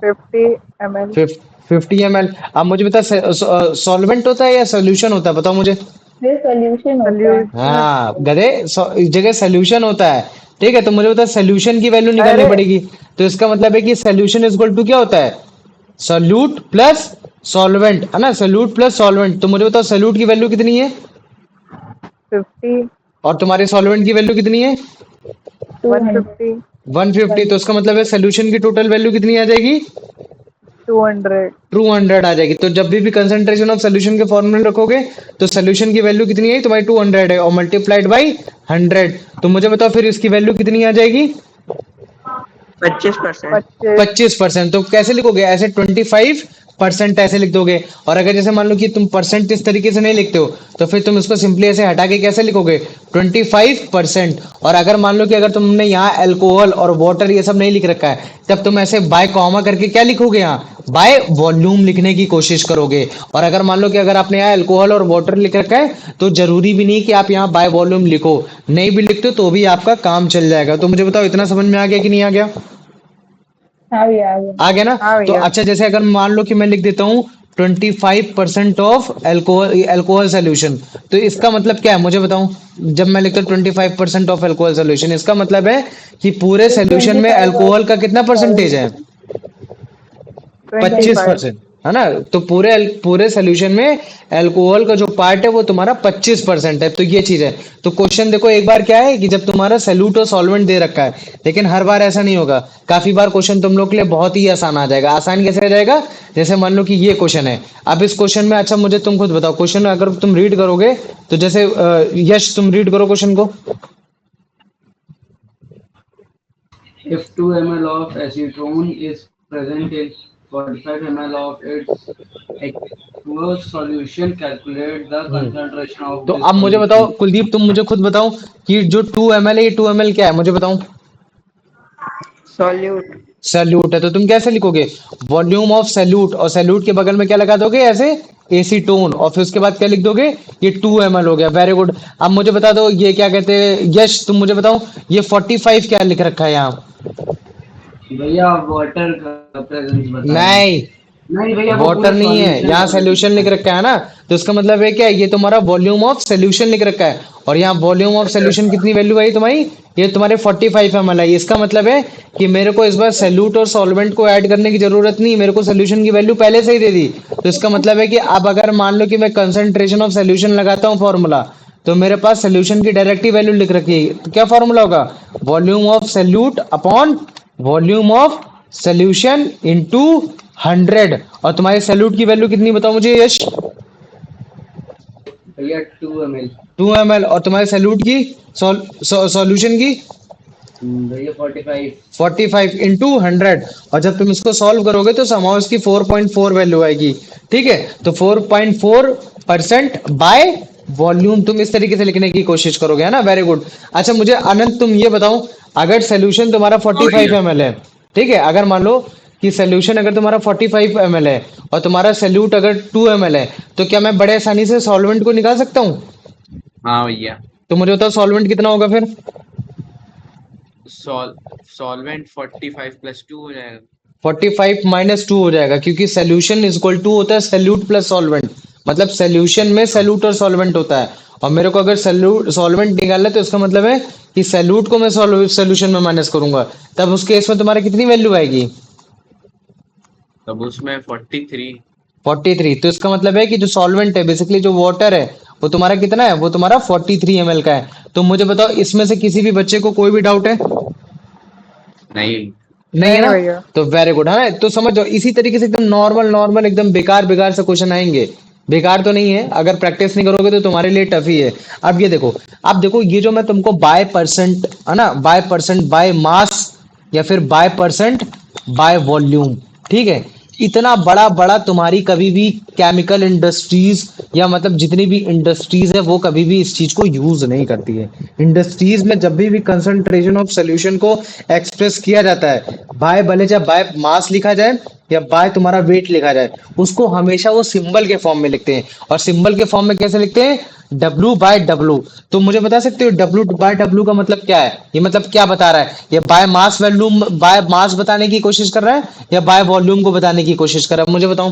50 ml. 50 ml। अब मुझे बता, सॉल्वेंट होता है या सोल्यूशन होता है? बताओ मुझे। ये solution होता है. Solute. हाँ गधे, इस जगह सोल्यूशन होता है। ठीक है, तो मुझे बता सोल्यूशन की वैल्यू निकालनी अरे पड़ेगी। तो इसका मतलब है कि सोल्यूशन इज इक्वल टू क्या होता है? सोल्यूट प्लस सॉल्वेंट, है ना? Solute plus solvent. तो मुझे बताओ सोल्यूट की वैल्यू कितनी है, 50. और तुम्हारे सॉल्वेंट की वैल्यू कितनी है? 150. 150। तो इसका मतलब है सोल्यूशन की टोटल वैल्यू कितनी आ जाएगी? 200. 200 आ जाएगी। तो जब भी कंसंट्रेशन ऑफ सोल्यूशन के फॉर्मूले रखोगे, तो सोल्यूशन की वैल्यू कितनी है? तुम्हारी 200 है, और मल्टीप्लाइड बाई 100। तो मुझे बताओ फिर इसकी वैल्यू कितनी आ जाएगी? 25%. 25. 25%। तो कैसे लिखोगे? ऐसे 25 परसेंट ऐसे लिख दोगे। और अगर जैसे मान लो कि तुम परसेंट इस तरीके से नहीं लिखते हो तो फिर तुम इसको सिंपली ऐसे हटा के कैसे लिखोगे 25%। और अगर मान लो कि अगर तुमने यहाँ अल्कोहल और वाटर ये सब नहीं लिख रखा है तब तुम ऐसे बाय कॉमा करके क्या लिखोगे, यहाँ बाय वॉल्यूम लिखने की कोशिश करोगे। और अगर मान लो कि अगर आपने यहाँ अल्कोहल और वाटर लिख रखा है तो जरूरी भी नहीं कि आप यहाँ बाय वॉल्यूम लिखो, नहीं भी लिखते हो तो भी आपका काम चल जाएगा। तो मुझे बताओ इतना समझ में आ गया कि नहीं आ गया? हाँ भैया आ गया। आ गया ना? हाँ तो भैया। अच्छा जैसे अगर मान लो कि मैं लिख देता हूँ 25% ऑफ अल्कोहल सोल्यूशन, तो इसका मतलब क्या है मुझे बताऊं। जब मैं लिखता हूँ 25% ऑफ अल्कोहल सोल्यूशन, इसका मतलब है कि पूरे तो सोल्यूशन में 25 अल्कोहल का कितना परसेंटेज है? 25। 25%, है ना? तो पूरे सोल्यूशन में अल्कोहल का जो पार्ट है वो तुम्हारा 25% है। तो ये चीज है। तो क्वेश्चन देखो एक बार क्या है कि जब तुम्हारा सैल्यूट और सॉल्वेंट दे रखा है, लेकिन हर बार ऐसा नहीं होगा। काफी बार क्वेश्चन तुम लोग के लिए बहुत ही आसान आ जाएगा। आसान कैसे आ जाएगा? जैसे मान लो कि ये क्वेश्चन है। अब इस क्वेश्चन में अच्छा मुझे तुम खुद बताओ, क्वेश्चन अगर तुम रीड करोगे तो जैसे यश तुम रीड करो क्वेश्चन को। If 2 ml of acetone is present in 45 ml of its aqueous solution, calculate the concentration of तो this अब मुझे बताओ solution. कुलदीप, तुम मुझे खुद बताओ कि जो 2 ml है ये 2 ml क्या है मुझे बताओ। सॉल्यूट। सैल्यूट है तो तुम कैसे लिखोगे? वॉल्यूम ऑफ सैल्यूट, और सैल्यूट के बगल में क्या लगा दोगे ऐसे एसीटोन, और फिर उसके बाद क्या लिख दोगे? ये 2 ml हो गया। Very good. अब मुझे बता दो ये क्या कहते हैं, यश तुम मुझे बताओ ये 45 क्या लिख रखा है यहाँ? भैया वाटर का प्रेजेंस बता रहे हैं। नहीं, नहीं भैया वो वाटर पूरा नहीं है, सॉल्यूशन यहाँ का सोल्यूशन लिख रखा है ना। तो इसका मतलब है क्या, ये तुम्हारा वॉल्यूम ऑफ सोल्यूशन लिख रखा है। और यहाँ वॉल्यूम ऑफ सोल्यूशन कितनी वैल्यू आई तुम्हारी? ये तुम्हारे 45 ml है। इसका मतलब है कि मेरे को इस बार सैल्यूट और सॉल्वेंट को ऐड करने की जरूरत नहीं, मेरे को सोल्यूशन की वैल्यू पहले से ही दे दी। तो इसका मतलब है कि अब अगर मान लो कि मैं कंसंट्रेशन ऑफ सोल्यूशन लगाता हूँ फॉर्मूला, तो मेरे पास सोल्यूशन की डायरेक्ट वैल्यू लिख रखी है। तो क्या फॉर्मूला होगा? Volume of salute upon volume of solution into 100। और तुम्हारे सैल्यूट की वैल्यू कितनी बताओ मुझे यश? भैया 2 ml 2 ml। और तुम्हारे सैल्यूट की सॉल्यूशन की भैया 45 45 इंटू 100। और जब तुम इसको सॉल्व करोगे तो समाउ इसकी 4.4 वैल्यू आएगी। ठीक है, तो 4.4% बाय वॉल्यूम तुम इस तरीके से लिखने की कोशिश करोगे, है ना? Very good. अच्छा मुझे अनंत तुम ये बताओ, अगर सोल्यूशन तुम्हारा 45 ml है, ठीक है, अगर मान लो कि सोल्यूशन अगर तुम्हारा 45 ml है और तुम्हारा सैल्यूट अगर 2 ml है, तो क्या मैं बड़े आसानी से सॉल्वेंट को निकाल सकता हूँ? हाँ भैया। तो मुझे बताओ सॉल्वेंट कितना होगा फिर? सॉल्वेंट 45 + 2 हो जाएगा। 45 - 2 हो जाएगा, क्योंकि सोल्यूशन इज इक्वल टू होता है सैल्यूट प्लस सॉल्वेंट। मतलब सोल्यूशन में सैल्यूट और सॉल्वेंट होता है, और मेरे को अगर सॉल्वेंट निकालना है तो इसका मतलब है कि सैल्यूट को मैं सोल्यूशन में माइनस करूंगा। तब उस केस में तुम्हारा कितनी वैल्यू आएगी? तब उसमें 43। 43। तो इसका मतलब है कि जो सॉल्वेंट है बेसिकली जो वाटर है वो तुम्हारा कितना है? वो तुम्हारा 43 ml का है। तो मुझे बताओ इसमें से किसी भी बच्चे को कोई भी डाउट है? नहीं। नहीं है नहीं ना? भैया। तो वेरी गुड, है ना? तो समझ जाओ इसी तरीके से एकदम नॉर्मल एकदम बेकार से क्वेश्चन आएंगे। बेकार तो नहीं है, अगर प्रैक्टिस नहीं करोगे तो तुम्हारे लिए टफ ही है। अब ये देखो, अब देखो ये जो मैं तुमको बाय परसेंट, है ना, बाय परसेंट बाय मास या फिर बाय परसेंट बाय वॉल्यूम, ठीक है, इतना बड़ा बड़ा तुम्हारी कभी भी केमिकल इंडस्ट्रीज या मतलब जितनी भी इंडस्ट्रीज है वो कभी भी इस चीज को यूज नहीं करती है। इंडस्ट्रीज में जब भी कंसंट्रेशन ऑफ सोल्यूशन को एक्सप्रेस किया जाता है, बाय भले चाहे बाय मास लिखा जाए या बाय तुम्हारा वेट लिखा जाए, उसको हमेशा वो सिंबल के फॉर्म में लिखते हैं। और सिंबल के फॉर्म में कैसे लिखते हैं? W/W। तो मुझे बता सकते हो W/W का मतलब क्या है? ये मतलब क्या बता रहा है? ये by mass volume, by mass बताने की कोशिश कर रहा है या बाय वॉल्यूम को बताने की कोशिश कर रहा है? मुझे बताओ।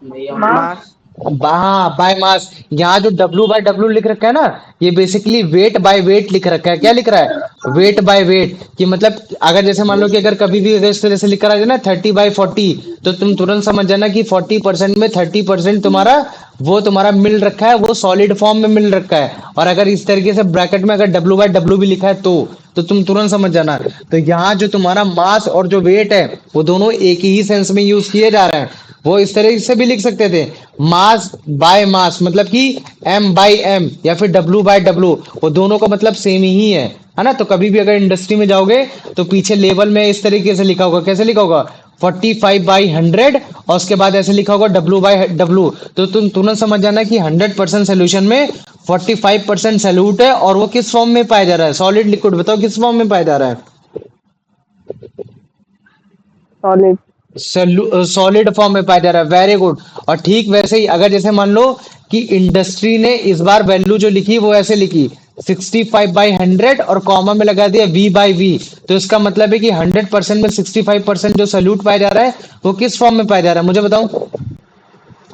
भैया मास। By mass. यहाँ जो W/W लिख रखा है ना, ये बेसिकली वेट बाय वेट लिख रखा है। क्या लिख रहा है? Wait by wait. कि मतलब अगर जैसे मान लो कि अगर कभी भी अगर इस तरह से लिखा रहा है ना 30/40, तो तुम तुरंत समझ जाना कि 40% में 30% तुम्हारा वो तुम्हारा मिल रखा है, वो सॉलिड फॉर्म में मिल रखा है। और अगर इस तरीके से ब्रैकेट में अगर W/W भी लिखा है तो तुम तुरंत समझ जाना। तो यहाँ जो तुम्हारा मास और जो वेट है वो दोनों एक ही सेंस में यूज किए जा रहे हैं। वो इस तरह से भी लिख सकते थे, मास बाय मास, मतलब कि M/M या फिर W/W, वो दोनों का मतलब सेम ही है ना? तो कभी भी अगर इंडस्ट्री में जाओगे तो पीछे लेबल में इस तरीके से लिखा होगा। कैसे लिखा होगा? 45/100 और उसके बाद ऐसे लिखा होगा W/W। तो तुम तुरंत समझ जाना कि 100% सोल्यूशन में 45% सैल्यूट है और वो किस फॉर्म में पाया जा रहा है, सॉलिड लिक्विड। बताओ किस फॉर्म में पाया जा रहा है, Solid. सॉलिड फॉर्म में पाया जा रहा है। Very good. और ठीक वैसे ही अगर जैसे मान लो कि इंडस्ट्री ने इस बार वैल्यू जो लिखी वो ऐसे लिखी 65/100 और कॉमा में लगा दिया V/V, तो इसका मतलब है कि 100% में 65% जो सल्यूट पाया जा रहा है वो किस फॉर्म में पाया जा रहा है, मुझे बताओ।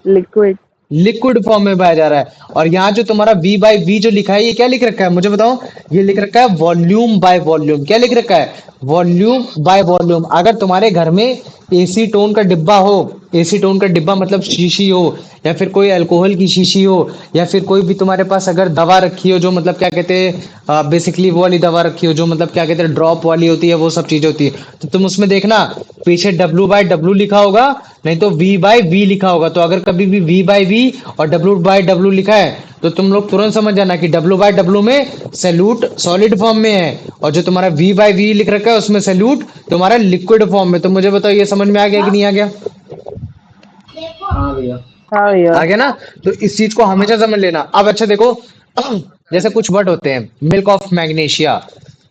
Liquid. लिक्विड फॉर्म में पाया जा रहा है। और यहाँ जो तुम्हारा V/V जो लिखा है ये क्या लिख रखा है, मुझे बताओ। ये लिख रखा है वॉल्यूम बाय वॉल्यूम। क्या लिख रखा है, वॉल्यूम बाय वॉल्यूम। अगर तुम्हारे घर में एसी टोन का डिब्बा हो, एसी टोन का डिब्बा मतलब शीशी हो, या फिर कोई अल्कोहल की शीशी हो, या फिर कोई भी तुम्हारे पास अगर दवा रखी हो जो मतलब क्या कहते हैं बेसिकली वो वाली दवा रखी हो जो मतलब क्या कहते हैं ड्रॉप वाली होती है, वो सब चीजें होती है, तो तुम उसमें देखना पीछे W/W लिखा होगा, नहीं तो V/V लिखा होगा। तो अगर कभी भी V/V और W/W लिखा है तो तुम लोग तुरंत समझ जाना कि W/W में सैल्यूट सॉलिड फॉर्म में है, और जो तुम्हारा V/V लिख रखा है उसमें सैल्यूट तुम्हारा लिक्विड फॉर्म में। तो मुझे बताओ ये समझ में आ गया कि नहीं आ गया, हाँ भैया। हाँ आ भैया. गया ना। तो इस चीज को हमेशा समझ लेना। अब अच्छा देखो जैसे कुछ वर्ड होते हैं, मिल्क ऑफ मैग्नीशिया,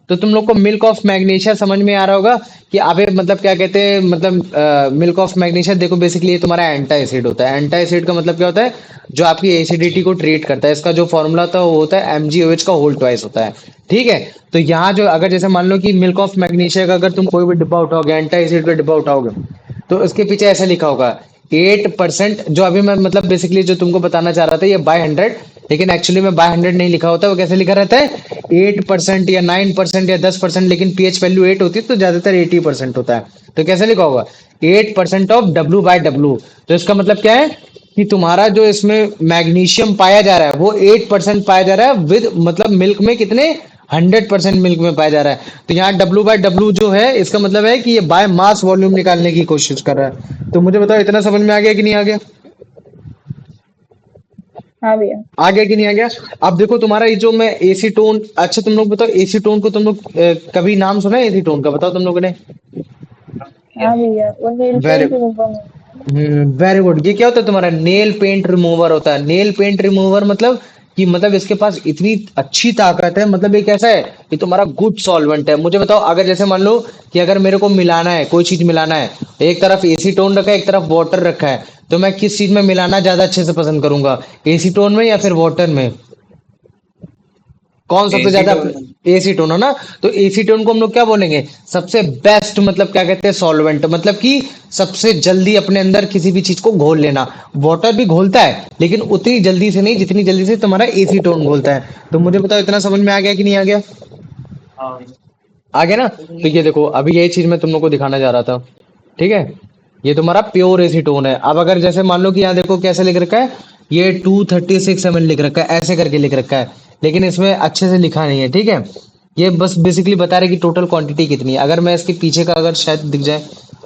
तो तुम लोग को मिल्क ऑफ मैग्नीशिया समझ में आ रहा होगा कि अबे मतलब क्या कहते हैं, मतलब मिल्क ऑफ मैग्नीशिया देखो बेसिकली ये तुम्हारा एंटा एसिड होता है। एंटा एसिड का मतलब क्या होता है, जो आपकी एसिडिटी को ट्रीट करता है। इसका जो फॉर्मूला होता है वो होता है MgOH का होल ट्वाइस होता है, ठीक है। तो यहाँ जो अगर जैसे मान लो कि मिल्क ऑफ मैग्नीशिया का अगर तुम कोई भी डिब्बा उठाओगे, एंटा एसिड का डिब्बा उठाओगे, तो उसके पीछे ऐसा लिखा होगा 8%। जो अभी मैं मतलब बेसिकली जो तुमको बताना चाह रहा था ये बाय 100, लेकिन एक्चुअली में बाय 100 नहीं लिखा होता, वो कैसे लिखा रहता है 8% या 9% या 10%, लेकिन पीएच वैल्यू 8 होती है तो ज्यादातर 80% होता है। तो कैसे लिखा होगा 8% ऑफ W/W। तो इसका मतलब क्या है कि तुम्हारा जो इसमें मैग्नीशियम पाया जा रहा है वो 8% पाया जा रहा है, विद मतलब मिल्क में कितने 100% मिल्क में पाया जा रहा है। तो यहाँ W/W जो है इसका मतलब है कि ये बाय मास वॉल्यूम निकालने की कोशिश कर रहा है। तो मुझे बताओ इतना समझ में आ गया कि नहीं आ गया, हाँ भैया. आ गया कि नहीं आ गया। अब देखो तुम्हारा ये जो मैं एसी टोन, अच्छा तुम लोग बताओ एसी टोन को तुम लोग कभी नाम सुना है एसी टोन का, बताओ तुम लोगों ने। हाँ भैया, वो नेल वेरी पेंट रिमूवर में. Very good. ये क्या होता है तुम्हारा नेल पेंट रिमूवर होता है। नेल पेंट रिमूवर मतलब कि मतलब इसके पास इतनी अच्छी ताकत है, मतलब ये कैसा है कि तुम्हारा गुड सॉल्वेंट है। मुझे बताओ अगर जैसे मान लो कि अगर मेरे को मिलाना है, कोई चीज मिलाना है, एक तरफ एसीटोन रखा है एक तरफ वाटर रखा है, तो मैं किस चीज में मिलाना ज्यादा अच्छे से पसंद करूंगा, एसीटोन में या फिर वाटर में, कौन सबसे ज्यादा एसीटोन। एसीटोन हो ना। तो एसीटोन को हम लोग क्या बोलेंगे, सबसे बेस्ट मतलब क्या कहते हैं सॉल्वेंट, मतलब कि सबसे जल्दी अपने अंदर किसी भी चीज को घोल लेना। वाटर भी घोलता है लेकिन उतनी जल्दी से नहीं जितनी जल्दी से तुम्हारा एसीटोन घोलता है। तो मुझे बताओ इतना समझ में आ गया कि नहीं आ गया, हाँ आ गया ना। तो ये देखो अभी यही चीज मैं तुम लोग को दिखाना चाह रहा था, ठीक है। ये तुम्हारा प्योर एसीटोन है। अब अगर जैसे मान लो कि यहाँ देखो कैसे लिख रखा है, ये 236 ml लिख रखा है, ऐसे करके लिख रखा है, लेकिन इसमें अच्छे से लिखा नहीं है, ठीक है। ये बस बेसिकली बता रहे कि टोटल क्वांटिटी कितनी है। अगर मैं इसके पीछे का अगर शायद दिख जाए,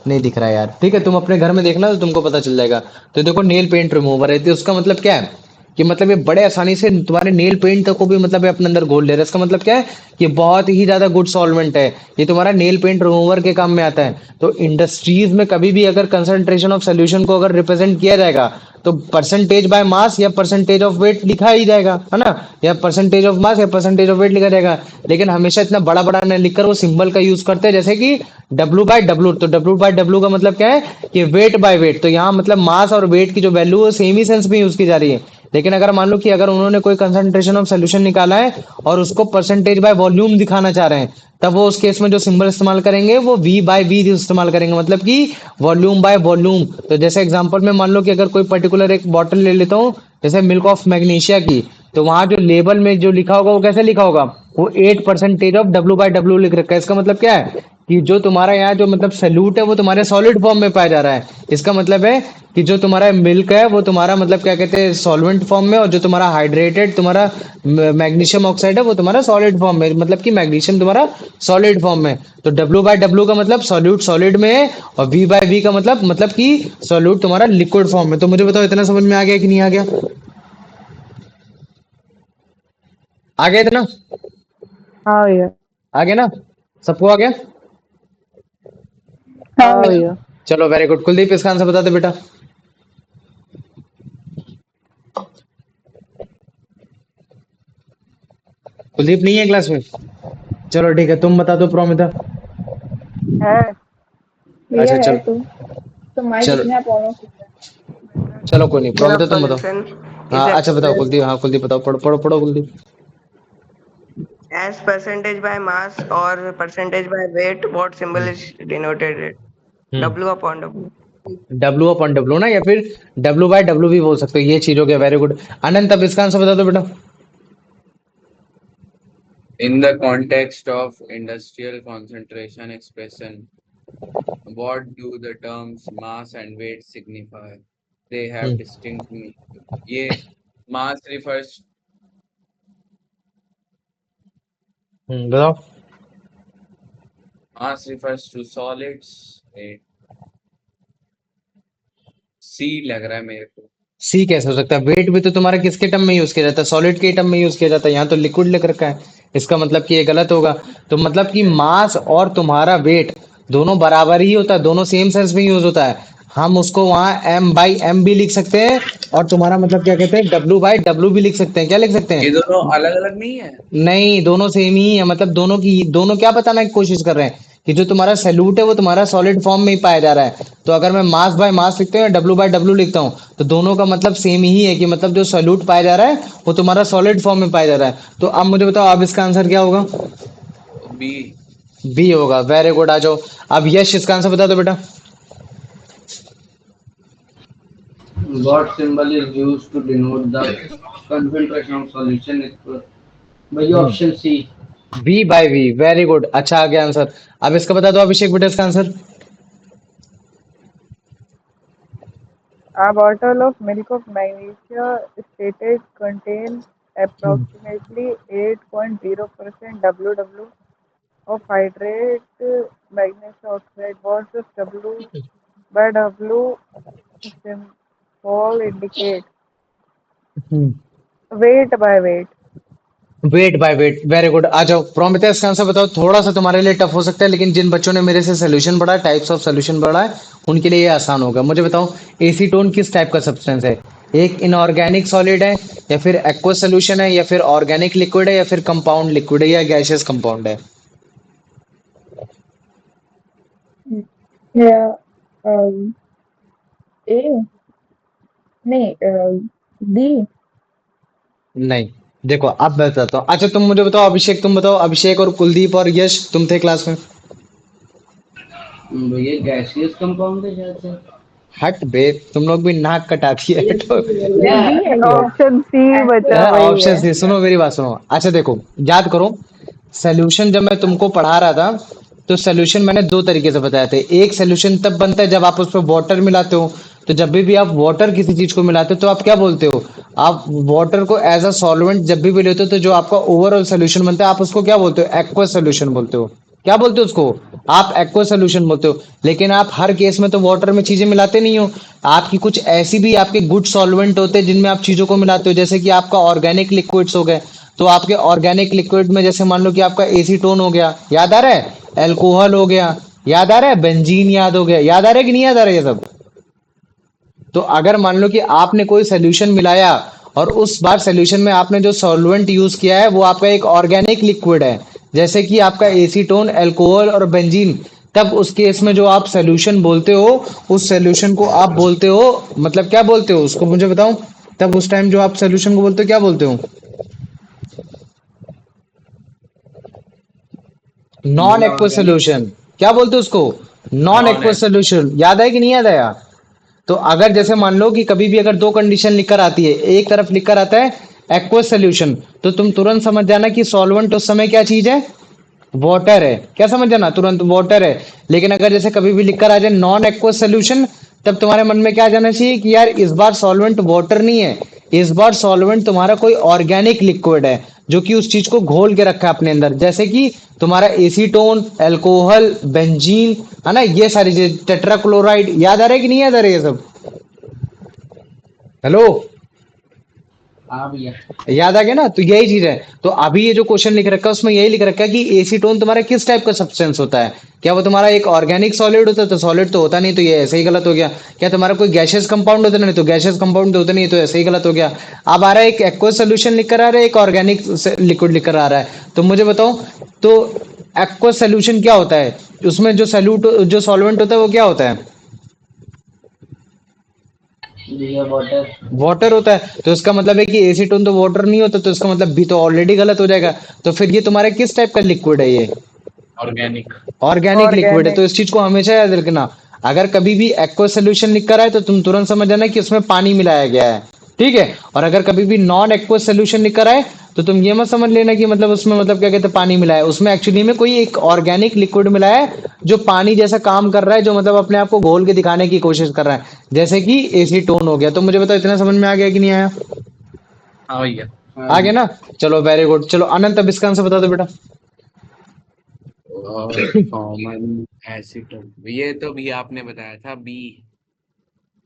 नहीं दिख रहा है यार, ठीक है तुम अपने घर में देखना तो तुमको पता चल जाएगा। तो देखो नेल पेंट रिमूवर है, तो उसका मतलब क्या है कि मतलब ये बड़े आसानी से तुम्हारे नेल पेंट तक को भी मतलब ये अपने अंदर घोल ले रहा है। इसका मतलब क्या है कि बहुत ही ज्यादा गुड सॉल्वेंट है, ये तुम्हारा नेल पेंट रिमूवर के काम में आता है। तो इंडस्ट्रीज में कभी भी अगर कंसंट्रेशन ऑफ सोल्यूशन को अगर रिप्रेजेंट किया जाएगा तो परसेंटेज बाय मास या परसेंटेज ऑफ वेट लिखा ही जाएगा, है ना, या परसेंटेज ऑफ मास या परसेंटेज ऑफ वेट लिखा जाएगा। लेकिन हमेशा इतना बड़ा बड़ा न लिखकर वो सिंबल का यूज करते हैं, जैसे कि W/W। तो W/W का मतलब क्या है कि वेट बाय वेट। तो यहाँ मतलब मास और वेट की जो वैल्यू है सेम ही सेंस में यूज की जा रही है। लेकिन अगर मान लो कि अगर उन्होंने कोई कंसंट्रेशन ऑफ सोल्यूशन निकाला है और उसको परसेंटेज बाय वॉल्यूम दिखाना चाह रहे हैं, तब वो उस केस में जो सिंबल इस्तेमाल करेंगे वो V/V इस्तेमाल करेंगे, मतलब कि वॉल्यूम बाय वॉल्यूम। तो जैसे एग्जांपल में मान लो कि अगर कोई पर्टिकुलर एक बॉटल ले लेता हूँ जैसे मिल्क ऑफ मैग्नीशिया की, तो वहां जो लेबल में जो लिखा होगा वो कैसे लिखा होगा, वो 8% ऑफ W/W लिख रखा है। इसका मतलब क्या है कि जो तुम्हारा यहाँ जो मतलब सल्यूट है वो तुम्हारे सॉलिड फॉर्म में पाया जा रहा है। इसका मतलब है कि जो तुम्हारा मिल्क है वो तुम्हारा मतलब क्या कहते हैं सॉल्वेंट फॉर्म में, और जो तुम्हारा हाइड्रेटेड तुम्हारा मैग्नीशियम ऑक्साइड है वो तुम्हारा सॉलिड फॉर्म में, मतलब कि मैग्नीशियम तुम्हारा सॉलिड फॉर्म में। तो W/W का मतलब सॉल्यूट सॉलिड में है, और V/V का मतलब कि सॉल्यूट तुम्हारा लिक्विड फॉर्म में। तो मुझे बताओ इतना समझ में आ गया कि नहीं आ गया, आ गया इतना, हाँ भैया. आ गया ना, सबको आ गया। हाँ हाँ भैया. भैया. चलो वेरी गुड। कुलदीप इसका आंसर बता दे बेटा। कुलदीप नहीं है क्लास में? चलो ठीक है, तुम बता दो प्रोमिता। है। अच्छा क्लियर है चलो। तो माइक चलो अपने आप ऑन हो सकता चलो कोई नहीं, Equation प्रोमिता of तुम बताओ। solution हाँ is अच्छा बताओ expressed कुलदीप, हाँ कुलदीप बताओ, पढ़ो पढ़ो पढ़ो Kuldeep. as percentage by mass or percentage by weight. What symbol is denoted it? Hmm. W upon W. W upon W ना, या फिर डब्ल्यू बाय डब्ल्यू भी बोल सकते हो, ये चीज हो गया। Very good. आनंद तब इसका आंसर बता दो बेटा। In the context of industrial concentration expression, what do the terms mass and weight signify? They have hmm distinct meaning. ये mass refers बताओ। mass refers to solids. C लग रहा है मेरे को। सी कैसे हो सकता है? वेट भी तो तुम्हारा किसके टर्म में यूज किया जाता है? सॉलिड के टर्म में यूज किया जाता है, यहाँ तो लिक्विड लिख रखा है। इसका मतलब कि ये गलत होगा। तो मतलब कि मास और तुम्हारा वेट दोनों बराबर ही होता है, दोनों सेम सेंस में यूज होता है। हम उसको वहां एम बाई एम भी लिख सकते हैं, और तुम्हारा मतलब क्या कहते हैं, डब्ल्यू बाई डब्ल्यू भी लिख सकते हैं। क्या लिख सकते ये हैं? दोनों अलग अलग नहीं है। नहीं, दोनों सेम ही है। मतलब दोनों की, दोनों क्या बताना की कोशिश कर रहे हैं कि जो तुम्हारा सैल्यूट है वो तुम्हारा सॉलिड फॉर्म में ही पाया जा रहा है। तो अगर मैं मास बाय मास लिखता हूँ या डब्ल्यू बाय डब्ल्यू लिखता हूँ, तो दोनों का मतलब सेम ही है, कि मतलब जो सैल्यूट पाया जा रहा है वो तुम्हारा सॉलिड फॉर्म में पाया जा रहा है। तो अब मुझे बताओ, अब इसका आंसर क्या होगा? बी। बी होगा। Very good. आ जाओ अब यश, इसका आंसर बता दो बेटा। What symbol is used to denote the concentration of solution? भाई hmm option C. V by v. Very good, अच्छा आ गया आंसर। अब इसका बता दो अभिषेक बेटा, इसका answer. A bottle of milk of magnesia stated contain approximately 8.0% WW of hydrate magnesium oxide. What does W by W symbol indicate? Weight by weight. Weight by weight. Very good. आ जाओ प्रोमिता, इसका answer बताओ। थोड़ा सा तुम्हारे लिए tough हो सकता है, लेकिन जिन बच्चों ने मेरे से सोल्यूशन पढ़ा है, टाइप्स ऑफ सोल्यूशन पढ़ा है, उनके लिए ये आसान होगा। मुझे बताओ, एसीटोन किस टाइप का सब्सटेंस है? एक इनऑर्गेनिक सॉलिड है, या फिर एक्वस सोल्यूशन है, या फिर ऑर्गेनिक लिक्विड है, या फिर कंपाउंड लिक्विड है, या गैसियस कंपाउंड है? है। या ए नहीं, डी। नहीं। देखो अब मैं बताता हूँ। अच्छा तुम मुझे बताओ अभिषेक, तुम बताओ। अभिषेक और कुलदीप और यश, तुम थे क्लास में। भैया गैसियस कंपाउंड है शायद से। हट बे, तुम लोग भी नाक कटा दिए, हटो। या डी है ये। ऑप्शन सी बचा एक्वस। वही ऑप्शन है। सी, सुनो मेरी बात सुनो। अच्छा देखो, याद करो, सोल्यूशन जब मैं तुमको पढ़ा रहा था, तो सोल्यूशन मैंने दो तरीके से बताए थे। एक सोल्यूशन तब बनता है जब आप उस पर वाटर मिलाते हो। तो जब भी आप वाटर किसी चीज को मिलाते हो, तो आप क्या बोलते हो? आप वाटर को एज अ सॉल्वेंट जब भी लेते हो, तो जो आपका ओवरऑल सोल्यूशन बनता है, आप उसको क्या बोलते हो? एक्वस सोल्यूशन बोलते हो। क्या बोलते हो उसको? आप एक्वस सोल्यूशन बोलते हो। लेकिन आप हर केस में तो वाटर में चीजें मिलाते नहीं हो। आपकी कुछ ऐसी भी आपके गुड सॉल्वेंट होते हैं जिनमें आप चीजों को मिलाते हो, जैसे कि आपका ऑर्गेनिक लिक्विड्स हो गए। तो आपके ऑर्गेनिक लिक्विड में जैसे मान लो कि आपका एसीटोन हो गया, याद आ रहा है? एल्कोहल हो गया, याद आ रहा है? बेंजीन याद हो गया, याद आ रहा है कि नहीं याद आ रहा है ये सब? तो अगर मान लो कि आपने कोई सोल्यूशन मिलाया, और उस बार सोल्यूशन में आपने जो सॉल्वेंट यूज किया है वो आपका एक ऑर्गेनिक लिक्विड है, जैसे कि आपका एसीटोन, अल्कोहल और बेंजीन, तब उस केस में जो आप सोल्यूशन बोलते हो, उस सोल्यूशन को आप बोलते हो, मतलब क्या बोलते हो उसको मुझे बताओ। तब उस टाइम जो आप सोल्यूशन को बोलते हो, क्या बोलते हो? नॉन भैया एक्वस ऑर्गेनिक। सोल्यूशन। क्या बोलते हो उसको? Non non aqueous aqua solution. याद है कि नहीं याद आया? तो अगर जैसे मान लो कि कभी भी अगर दो कंडीशन लिखकर आती है, एक तरफ लिखकर आता है एक्वस सोल्यूशन, तो तुम तुरंत समझ जाना कि सॉल्वेंट उस समय क्या चीज है? वाटर है। क्या समझ जाना, तुरंत वाटर है। लेकिन अगर जैसे कभी भी लिखकर आ जाए नॉन एक्वस सोल्यूशन, तब तुम्हारे मन में क्या आ जाना चाहिए कि यार इस बार सॉल्वेंट वाटर नहीं है, इस बार सॉल्वेंट तुम्हारा कोई ऑर्गेनिक लिक्विड है, जो कि उस चीज को घोल के रखा है अपने अंदर, जैसे कि तुम्हारा एसीटोन, अल्कोहल, बेंजीन, है ना, ये सारी चीज, टेट्राक्लोराइड। याद आ रहा है कि नहीं याद आ रहा है ये सब? हेलो। हाँ भैया। याद आ गया ना? तो यही चीज है। तो अभी ये जो क्वेश्चन लिख रखा है उसमें यही लिख रखा है कि एसीटोन तुम्हारा किस टाइप का सब्सटेंस होता है। क्या वो तुम्हारा एक ऑर्गेनिक सॉलिड होता है? तो सॉलिड तो होता नहीं, तो ये ऐसे ही गलत हो गया। क्या तुम्हारा कोई गैशियस कंपाउंड होता है? नहीं, तो गैशियस कंपाउंड तो होता नहीं, तो ऐसे ही गलत हो गया। अब आ रहा है एक एक्वस सोल्यूशन लिख कर आ रहा है, एक ऑर्गेनिक लिक्विड लिख कर आ रहा है। तो मुझे बताओ, तो एक्वस सोल्यूशन क्या होता है? उसमें जो सॉल्यूट जो सॉल्वेंट होता है वो क्या होता है? भैया वाटर। वाटर होता है। तो इसका मतलब है कि एसीटोन तो वाटर नहीं होता, तो इसका मतलब भी तो ऑलरेडी गलत हो जाएगा। तो फिर ये तुम्हारा किस टाइप का लिक्विड है? ये ऑर्गेनिक। ऑर्गेनिक लिक्विड है। तो ऑर्गेनिक। इस चीज को हमेशा याद रखना। अगर कभी भी एक्वा सोल्यूशन लिख कर आए तो तुम तुरंत समझ जाना कि उसमें पानी मिलाया गया है। ठीक है। और अगर कभी भी नॉन एक्वा सोल्यूशन लिख कर आए तो तुम ये मत समझ लेना कि मतलब उसमें मतलब क्या कहते हैं पानी मिलाया है। उसमें एक्चुअली में कोई एक ऑर्गेनिक लिक्विड मिलाया है जो पानी जैसा काम कर रहा है, जो मतलब अपने आप को घोल के दिखाने की कोशिश कर रहा है, जैसे कि एसीटोन हो गया। तो मुझे बताओ इतना समझ में आ गया कि नहीं आया? हाँ भैया। हाँ आ गया भैया। ना? चलो वेरी गुड। चलो अनंत, अब इसका आंसर बता दो बेटा। कॉमन एसीटोन, ये तो भी आपने बताया था, बी।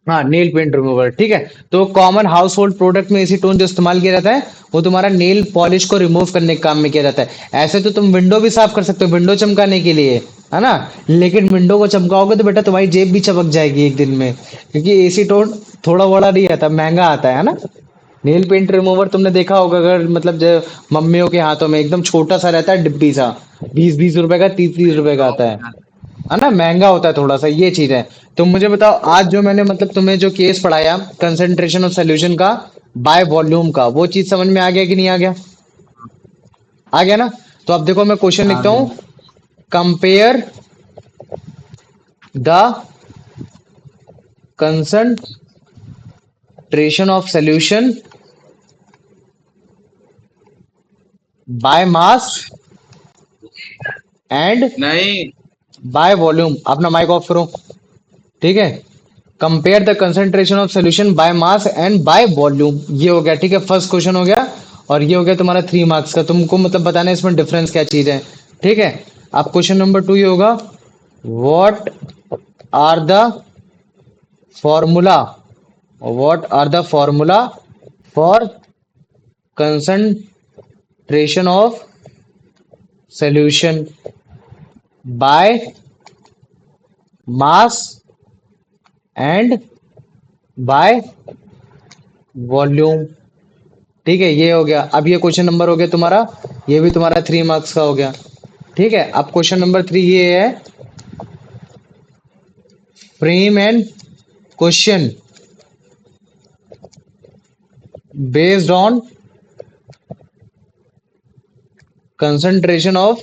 हाँ, नेल पेंट रिमूवर। ठीक है। तो कॉमन हाउस होल्ड प्रोडक्ट में एसीटोन जो इस्तेमाल किया जाता है वो तुम्हारा नेल पॉलिश को रिमूव करने के काम में किया जाता है। ऐसे तो तुम विंडो भी साफ कर सकते हो, विंडो चमकाने के लिए, है ना? लेकिन विंडो को चमकाओगे तो बेटा तुम्हारी जेब भी चमक जाएगी एक दिन में, क्योंकि एसीटोन थोड़ा बड़ा नहीं आता, महंगा आता है ना? नेल पेंट रिमूवर तुमने देखा होगा, अगर मतलब जो मम्मियों के हाथों में एकदम छोटा सा रहता है, डिब्बी सा, 20-20 रुपए का, 30-30 रुपए का आता है ना? महंगा होता है थोड़ा सा, ये चीज है। तो मुझे बताओ, आज जो मैंने मतलब तुम्हें जो केस पढ़ाया कंसंट्रेशन ऑफ सोल्यूशन का बाय वॉल्यूम का, वो चीज समझ में आ गया कि नहीं आ गया? आ गया ना? तो अब देखो मैं क्वेश्चन हाँ लिखता हूं। भैया। Compare the concentration of solution by mass and नहीं। By volume. अपना माइक ऑफ करो। ठीक है। Compare the concentration of solution by mass and by volume, ये हो गया। ठीक है, फर्स्ट क्वेश्चन हो गया। और ये हो गया तुम्हारा 3 मार्क्स का। तुमको मतलब बताना है इसमें डिफरेंस क्या चीज है। ठीक है। अब क्वेश्चन नंबर 2 ये होगा, what are the formula what are the formula for concentration of solution by mass and by volume. ठीक है, ये हो गया। अब ये क्वेश्चन नंबर हो गया तुम्हारा, ये भी तुम्हारा 3 मार्क्स का हो गया। ठीक है। अब क्वेश्चन नंबर 3 ये है, frame and question based on concentration of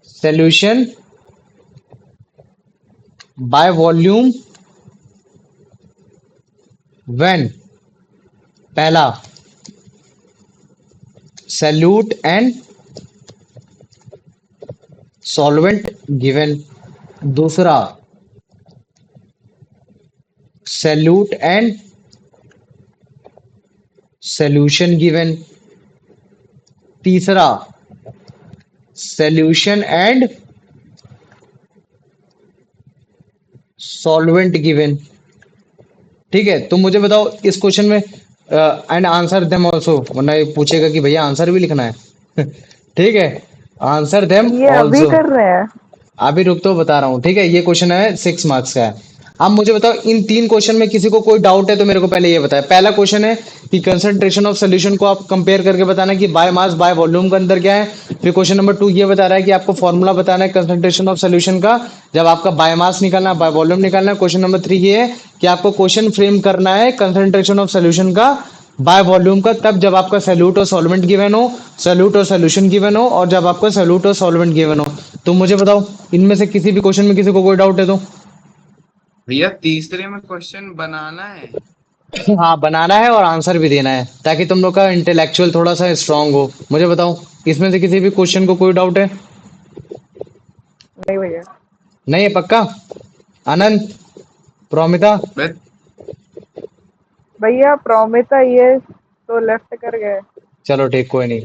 solution by volume when, पहला, सैल्यूट एंड सॉल्वेंट गिवन, दूसरा, सैल्यूट एंड सॉल्यूशन गिवन, तीसरा, सॉल्यूशन एंड सॉल्वेंट गिवन। ठीक है। तो मुझे बताओ इस क्वेश्चन में एंड आंसर देम ऑल्सो, वरना ये पूछेगा कि भैया आंसर भी लिखना है। ठीक है। आंसर देम ये अभी ऑल्सो। कर रहे हैं। अभी रुक तो बता रहा हूँ। ठीक है। ये क्वेश्चन है 6 मार्क्स का है। अब मुझे बताओ इन 3 क्वेश्चन में किसी को कोई डाउट है तो मेरे को पहले ये बताया। पहला क्वेश्चन है कि कंसंट्रेशन ऑफ सोल्यूशन को आप कंपेयर करके बताना कि बाय मास बाय वॉल्यूम के अंदर क्या है। फिर क्वेश्चन नंबर 2 ये बता रहा है कि आपको फॉर्मूला बताना है कंसंट्रेशन ऑफ सोल्यूशन का जब आपका बाय मास निकालना है, बाय वॉल्यूम निकालना है। क्वेश्चन नंबर 3 ये है कि आपको क्वेश्चन फ्रेम करना है कंसंट्रेशन ऑफ सोल्यूशन का बाय वॉल्यूम का तब जब आपका सैल्यूट और सॉल्वेंट गिवन हो, सैल्यूट और सॉल्यूशन गिवन हो, और जब आपका सैल्यूट और सॉल्वेंट गिवन हो। तो मुझे बताओ इनमें से किसी भी क्वेश्चन में किसी को कोई डाउट है तो? भैया तीसरे में क्वेश्चन बनाना है। हाँ, बनाना है और आंसर भी देना है ताकि तुम लोग का इंटेलेक्चुअल थोड़ा सा स्ट्रांग हो। मुझे बताओ इसमें से किसी भी क्वेश्चन को कोई डाउट है? नहीं भैया। नहीं है पक्का? अनंत, प्रोमिता, बस। भैया प्रोमिता ये तो लेफ्ट कर गए। चलो ठीक, कोई नहीं।